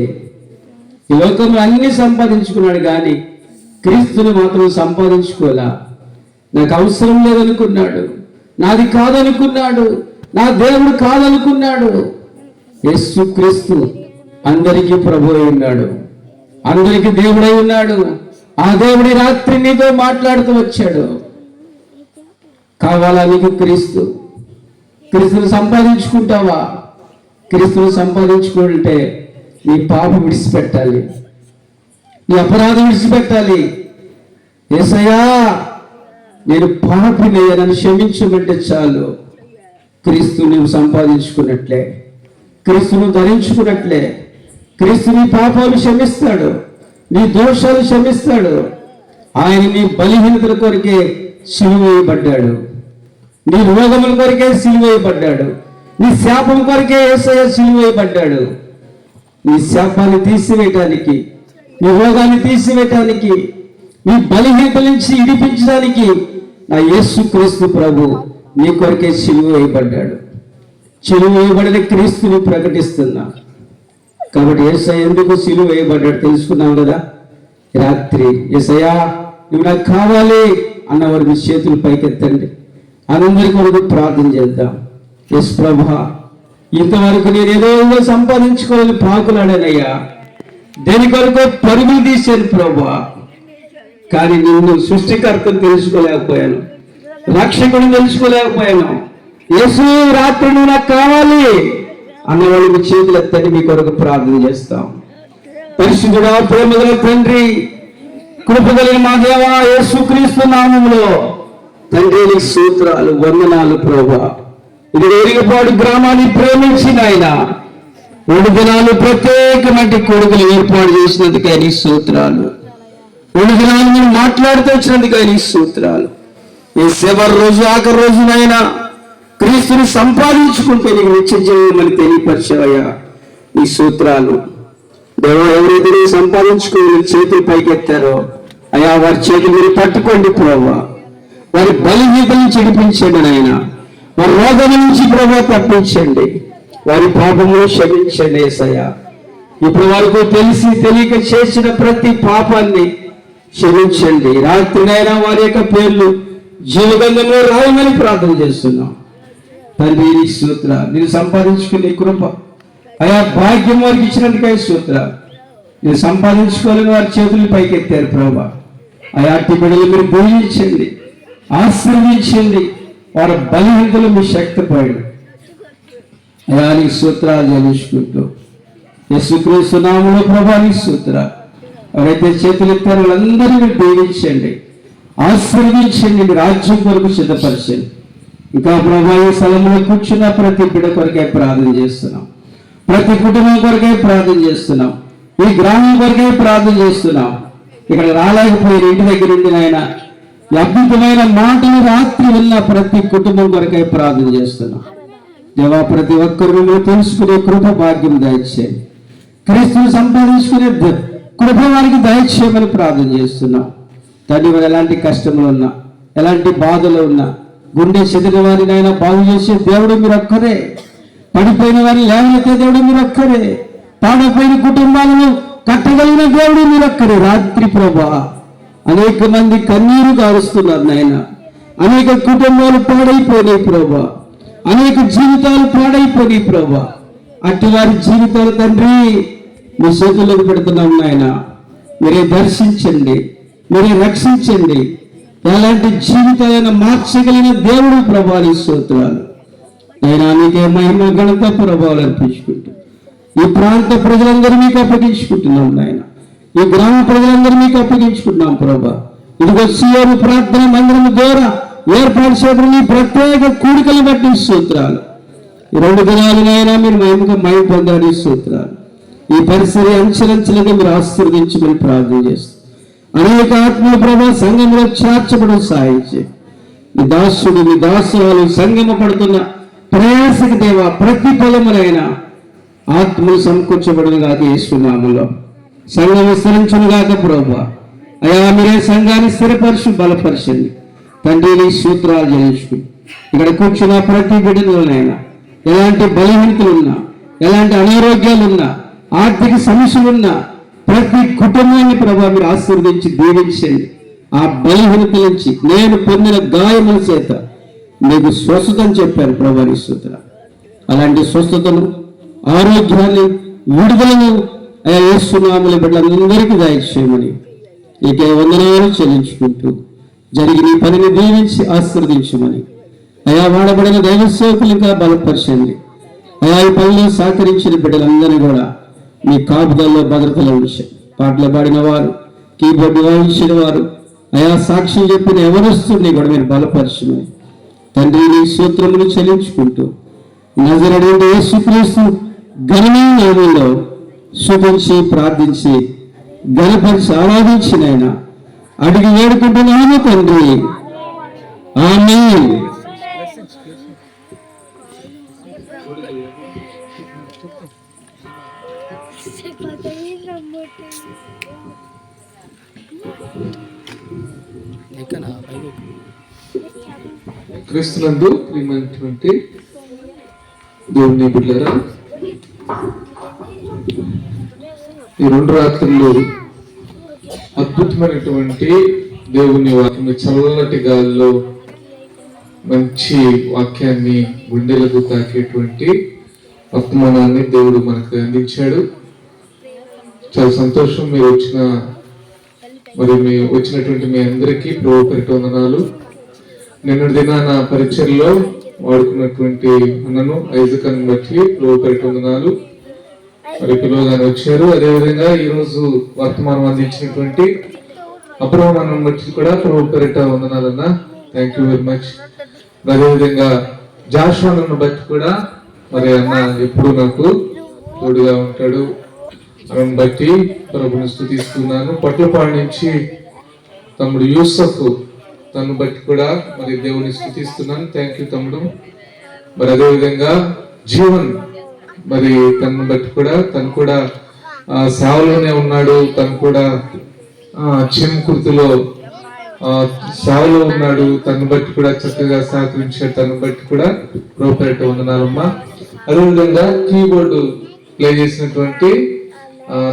ఈ లోకంలో అన్ని సంపాదించుకున్నాడు, కానీ క్రీస్తుని మాత్రం సంపాదించుకోలే. నాకు అవసరం లేదనుకున్నాడు, నాది కాదనుకున్నాడు, నా దేవుడు కాదనుకున్నాడు. యేసుక్రీస్తు అందరికీ ప్రభు అయి ఉన్నాడు, అందరికీ దేవుడై ఉన్నాడు. ఆ దేవుడి రాత్రి నీతో మాట్లాడుతూ వచ్చాడు. కావాలా నీకు క్రీస్తు? క్రీస్తుని సంపాదించుకుంటావా? క్రీస్తుని సంపాదించుకుంటే నీ పాపం విడిచిపెట్టాలి, నీ అపరాధం విడిచిపెట్టాలి. యేసయ్యా, నేను పాపినయ్యా, నన్ను క్షమించమంటే చాలు. క్రీస్తు నువ్వు సంపాదించుకున్నట్లే, క్రీస్తును ధరించుకున్నట్లే క్రీస్తు నీ పాపాలు క్షమిస్తాడు, నీ దోషాలు క్షమిస్తాడు. ఆయన నీ బలహీనతల కొరకే సిలువ వేయబడ్డాడు, నీ రోగముల కొరకే సిలువ వేయబడ్డాడు, నీ శాపం కొరకే యేసయ్య సిలువ వేయబడ్డాడు. నీ శాపాన్ని తీసివేయటానికి, నీ రోగాన్ని తీసివేయటానికి, నీ బలహీనత నుంచి ఇడిపించడానికి నా యేసు క్రీస్తు ప్రభు నీ కొరకే సిలువ వేయబడ్డాడు. సిలువ వేయబడిన క్రీస్తుని ప్రకటిస్తున్నా. కాబట్టి యేసయ్య ఎందుకు సిలువ వేయబడ్డాడు తెలుసుకున్నాం కదా. రాత్రి యేసయ్యా నువ్వు నాకు కావాలి అన్నవారు మీ చేతులు పైకెత్తండి. అందరి కొరకు ప్రార్థన చేద్దాం. యేసు ప్రభువా, ఇంతవరకు నేను ఏదో సంపాదించుకోవాలని పాకులాడానయ్యా, దేని కొరకు పరుగులు తీశాను ప్రభువా, కానీ నిన్ను సృష్టికర్తను తెలుసుకోలేకపోయాను, రక్షకుడిని తెలుసుకోలేకపోయాను. యేసు రాత్రి నువ్వు నాకు కావాలి అన్నవాళ్ళు మీ చేతులు ఎత్తండి, మీ కొరకు ప్రార్థన చేస్తాం. పరిశుద్ధుడా, ప్రేమగల తండ్రి, కృపగలిగిన మా దేవా, యేసుక్రీస్తు నామములో తండ్రి నీకు స్తోత్రాలు, వందనాలు ప్రభువా. ఇది వేరిగపాడు గ్రామాన్ని ప్రేమించిన ఆయన 3 దినాలు ప్రత్యేకమైన కొడుకులు ఏర్పాటు చేసినందుకు ఆయన స్తోత్రాలు. 3 దినాలు మీరు మాట్లాడుతూ వచ్చినందుకు ఆయన స్తోత్రాలు. ఈ చివరి రోజు ఆఖరి రోజునైనా క్రీస్తుని సంపాదించుకుంటే నీకు నిత్య జీవమని తెలియపరిచావయ్యా, నీ స్తోత్రాలు. దేవా, ఎవరైతే నీవు సంపాదించుకుని చేతులు పైకెత్తారో అయ్యా, వారి చేతులు మీరు పట్టుకోండి ప్రభువా. వారి బలహీనత నుంచి విడిపించండి నాయన, వారి రోగం నుంచి ప్రభువా తప్పించండి, వారి పాపములు క్షమించండి యేసయ్యా. ఇప్పుడు వరకు తెలిసి తెలియక చేసిన ప్రతి పాపాన్ని క్షమించండి. రాత్రినైనా వారి యొక్క పేర్లు జీవగంధంలో రాయమని ప్రార్థన చేస్తున్నాం. తండ్రి నీ స్తోత్రాలు. నేను సంపాదించుకునే కృప అయా భాగ్యం వారికి ఇచ్చినందుకే స్తోత్రాలు. నేను సంపాదించుకోవాలని వారి చేతులు పైకెత్తారు ప్రభా. అయా అట్టి బిడ్డలు మీరు పూజించండి, ఆశీర్వదించండి, వారి బలహీనతలు మీ శక్తి పడి అయా నీ స్తోత్రాలు చెల్లించుకుంటూ యేసుక్రీస్తు నామములో ప్రభా నీ స్తోత్రాలు. ఎవరైతే చేతులు ఎత్తారో వాళ్ళందరినీ మీరు దీవించండి, ఆశీర్వదించండి, మీ రాజ్యం కొరకు సిద్ధపరచండి. ఇంకా ప్రభా ఈ స్థలంలో కూర్చున్న ప్రతి బిడ్డ కొరకే ప్రార్థన చేస్తున్నాం, ప్రతి కుటుంబం కొరకే ప్రార్థన చేస్తున్నాం, ఈ గ్రామం కొరకే ప్రార్థన చేస్తున్నాం. ఇక్కడ రాలేకపోయిన ఇంటి దగ్గర ఉండి నాయన ఈ అద్భుతమైన మాటలు రాత్రి విన్న ప్రతి కుటుంబం కొరకే ప్రార్థన చేస్తున్నాం. దేవా, ప్రతి ఒక్కరు మిమ్మల్ని తెలుసుకునే కృప భాగ్యం దయచేయండి, క్రీస్తుని సంపాదించుకునే కృప వారికి దయచేయమని ప్రార్థన చేస్తున్నాం. తండ్రి, వారు ఎలాంటి కష్టంలో ఉన్నా, ఎలాంటి బాధలు ఉన్నా, గుండె చెదిరిన వారిని అయినా బాగు చేసే దేవుడు మీరు ఒక్కరే, పడిపోయిన వారిని లేవనెత్తే దేవుడు మీరు ఒక్కరే, పాడైపోయిన కుటుంబాలను కట్టగలిగిన దేవుడు మీరు ఒక్కరే. రాత్రి ప్రభా అనేక మంది కన్నీరు కారుస్తున్నారు నాయన, అనేక కుటుంబాలు పాడైపోయినాయి ప్రభా, అనేక జీవితాలు పాడైపోయినాయి ప్రభా. అట్టి వారి జీవితాలు తండ్రి మీ చేతుల్లోకి పెడుతున్నాం నాయన. మీరే దర్శించండి, మీరే రక్షించండి, ఎలాంటి జీవితాలైనా మార్చగలిగిన దేవుడు ప్రభా నీ స్తోత్రాలు. అయినా నీకే మహిమ ఘనత ప్రభావాలు అర్పించుకుంటూ ఈ ప్రాంత ప్రజలందరూ మీకు అప్పగించుకుంటున్నాం నాయన, ఈ గ్రామ ప్రజలందరూ మీకు అప్పగించుకుంటున్నాం ప్రభా. ఇదిగో సీఎం ప్రార్థన మందిరం ద్వారా ఏర్పాటు చేయడం ఈ ప్రత్యేక కూడికలు బట్టి స్తోత్రాలు. ఈ 2 దినాలనైనా మీరు మహిమ పొందాలి స్తోత్రాలు. ఈ పరిసరి అంచెలంచెలుగా మీరు ఆశీర్వదించమని ప్రార్థన చేస్తాం. అనేక ఆత్మీయ ప్రభా సంఘంలో చేర్చబడం సాయించి మీ దాసుడు మీ దాసులు సంగమ పడుతున్న ప్రయాసకి దేవ ప్రతిఫలములైన ఆత్మలు సమకూర్చబడిన కాక యేసునామములో సంఘం విస్తరించును గాక ప్రభా. అయా మీరే సంఘాన్ని స్థిరపరచు బలపరచండి తండ్రి. నీ సూత్రాలు జయించుకుని ఇక్కడ కూర్చున్న ప్రతి బిడ్డలైనా ఎలాంటి బలహీనతలున్నా, ఎలాంటి అనారోగ్యాలున్నా, ఆర్థిక సమస్యలున్నా ప్రతి కుటుంబాన్ని ప్రభా మీరు ఆశీర్వదించి దీవించండి. ఆ బలహీనత నుంచి నేను పొందిన గాయముల చేత మీకు స్వస్థతను చెప్పారు ప్రభా నీ స్తోత్రాలు. అలాంటి స్వస్థతను, ఆరోగ్యాన్ని, విడుదలను అయా యేసునామములో బిడ్డలందరికీ దయచేయమని నీకే వందనాలు చెల్లించుకుంటూ జరిగిన ఈ పనిని దీవించి ఆశీర్వదించమని అయా వాడబడిన దైవ సేవకులు ఇంకా బలపరచండి. అయా ఈ పనిలో సహకరించిన బిడ్డలందరినీ కూడా మీ కాపుదల్లో భద్రతలో ఉంచారు. పాటలు పాడిన వారు, కీబోర్డు వాయించిన వారు, అయా సాక్ష్యం చెప్పిన ఎవరొస్తుంది కూడా మీరు బలపరచమని తండ్రి నీ స్తోత్రములు చెల్లించుకుంటూ నజరేయుడైన యేసుక్రీస్తు ఘనమైన నామములో స్తుతించి ప్రార్థించి ఘనపరిచి ఆరాధించిన ఆయన అడిగి వేడుకుంటున్నాను తండ్రి. ఆమేన్. క్రీస్తునందు ప్రియమైనటువంటి దేవుని బిడ్డలారా, ఈ 2 రాత్రులు అద్భుతమైనటువంటి దేవుని వాక్యం, చల్లటి గాలిలో మంచి వాక్యాన్ని గుండెలకు తాకేటువంటి వర్తమానాన్ని దేవుడు మనకు అందించాడు. చాలా సంతోషం. మీరు వచ్చినటువంటి మీ అందరికీ ప్రభు పేరిట వందనాలు. నిన్నటి దినాన పరీక్షల్లో వాడుకున్నటువంటి అన్నను ఐజాక్ని బట్టి ప్రభు పేరిట వందనాలు. మరి పిల్లగానే వచ్చారు. అదేవిధంగా ఈరోజు వర్తమానం అందించినటువంటి అబ్రహాం అన్నను బట్టి కూడా ప్రభు పేరిట వందనాలన్నా. Thank you very much. అదేవిధంగా జాషువా అన్నను బట్టి కూడా మరి అన్న ఎప్పుడు నాకు తోడుగా ఉంటాడు. అన్నను బట్టి ప్రభుని స్తుతిస్తున్నాను. పట్లపాడు నుంచి తమ్ముడు యూసఫ్ తను బట్టి కూడా మరి దేవుని స్తుతిస్తున్నాను. థ్యాంక్ యూ తమ్ముడు. మరి అదేవిధంగా జీవన్ మరి తనను బట్టి కూడా తను కూడా సేవలోనే ఉన్నాడు. తను కూడా చిమ్కుర్తిలో సేవలో ఉన్నాడు. తను బట్టి కూడా చక్కగా సహకరించాడు. తను బట్టి కూడా ప్రోపరేట్ వందనాలమ్మా. అదేవిధంగా కీబోర్డు ప్లే చేసినటువంటి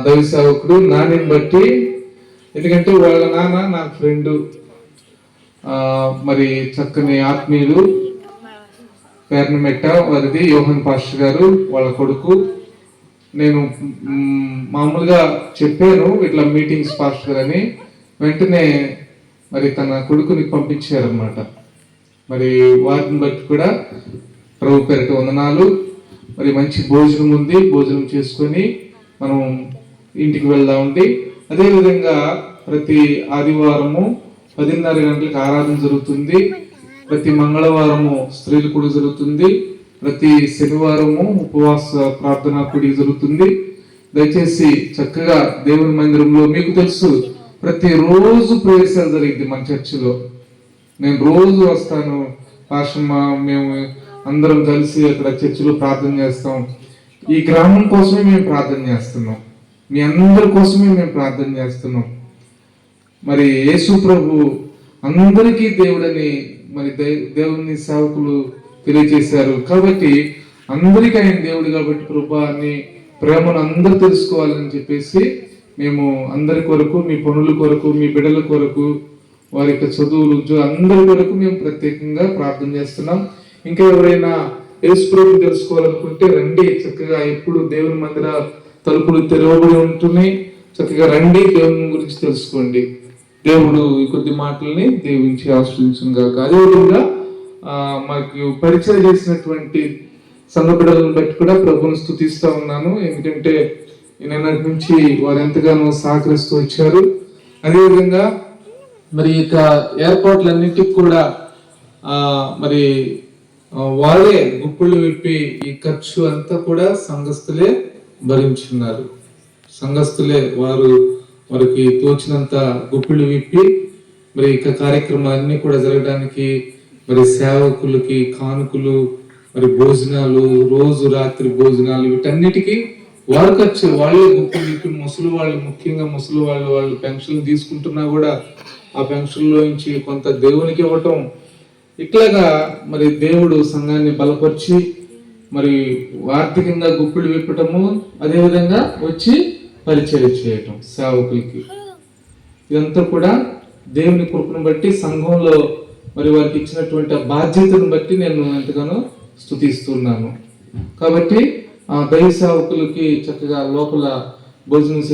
దైవ సేవకుడు నాని బట్టి, ఎందుకంటే వాళ్ళ నాన్న నా ఫ్రెండ్, మరి చక్కని ఆత్మీయులు, పేర్నమెట్ట వారిది యోహన్ పాస్టర్ గారు వాళ్ళ కొడుకు. నేను మామూలుగా చెప్పాను ఇట్లా మీటింగ్స్ పాస్టర్ గారు అని, వెంటనే మరి తన కొడుకుని పంపించారనమాట. మరి వారిని బట్టి కూడా ప్రభు పేరిట వందనాలు. మరి మంచి భోజనం ఉంది, భోజనం చేసుకొని మనం ఇంటికి వెళ్దామండి. అదేవిధంగా ప్రతి ఆదివారము 10:30 గంటలకు ఆరాధన జరుగుతుంది. ప్రతి మంగళవారము స్త్రీలు కూడా జరుగుతుంది. ప్రతి శనివారము ఉపవాస ప్రార్థన కూడి జరుగుతుంది. దయచేసి చక్కగా దేవుని మందిరంలో, మీకు తెలుసు ప్రతి రోజు ప్రవేశాలు జరిగింది మన చర్చిలో. నేను రోజు వస్తాను పాషమ్మ, మేము అందరం కలిసి అక్కడ చర్చిలో ప్రార్థన చేస్తాం. ఈ గ్రామం కోసమే మేము ప్రార్థన చేస్తున్నాం, మీ అందరి కోసమే మేము ప్రార్థన చేస్తున్నాం. మరి యేసు ప్రభు అందరికీ దేవుడని మరి దేవుని సేవకులు తెలియజేశారు. కాబట్టి అందరికీ ఆయన దేవుడు కాబట్టి ప్రభు అని ప్రేమను అందరూ తెలుసుకోవాలని చెప్పేసి మేము అందరి కొరకు, మీ పనుల కొరకు, మీ బిడ్డల కొరకు, వారి యొక్క చదువులు అందరి కొరకు మేము ప్రత్యేకంగా ప్రార్థన చేస్తున్నాం. ఇంకా ఎవరైనా యేసు ప్రభువుని తెలుసుకోవాలనుకుంటే రండి. చక్కగా ఎప్పుడు దేవుని మందిర తలుపులు తెరవబడి ఉంటున్నాయి. చక్కగా రండి, దేవుని గురించి తెలుసుకోండి. దేవుడు ఈ కొద్ది మాటల్ని దీవించి ఆశ్రయించును గాక. అదేవిధంగా మాకు పరిచయం చేసినటువంటి సంఘ బిడ్డలను బట్టి కూడా ప్రభువుని స్తుతిస్తా ఉన్నాను. ఎందుకంటే నిన్నటి నుంచి వారు ఎంతగానో సహకరిస్తూ వచ్చారు. అదేవిధంగా మరి ఇక ఏర్పాట్లన్నింటికి కూడా మరి వాళ్ళే గుప్పులు విప్పి ఈ ఖర్చు అంతా కూడా సంఘస్థులే భరించున్నారు. సంఘస్థులే వారికి తోచినంత గుప్పిళ్ళు విప్పి మరి ఇక కార్యక్రమాలన్నీ కూడా జరగడానికి మరి సేవకులకి కానుకలు, మరి భోజనాలు, రోజు రాత్రి భోజనాలు, వీటన్నిటికీ వారు ఖర్చు. వాళ్ళే గుప్పిళ్ళు విప్పి ముసలి వాళ్ళు, ముఖ్యంగా ముసలి వాళ్ళు పెన్షన్లు తీసుకుంటున్నా కూడా ఆ పెన్షన్లో నుంచి కొంత దేవునికి ఇవ్వటం, ఇట్లాగా మరి దేవుడు సంఘాన్ని బలపరిచి మరి ఆర్థికంగా గుప్పిళ్ళు విప్పటము, అదేవిధంగా వచ్చి పరిచయం చేయటం సేవకులకి, ఇదంతా కూడా దేవుని కృపను బట్టి సంఘంలో మరి వారికి ఇచ్చినటువంటి బాధ్యతను బట్టి నేను ఎంతగానో స్తుతిస్తున్నాను. కాబట్టి దైవ సేవకులకి చక్కగా లోపల భోజనం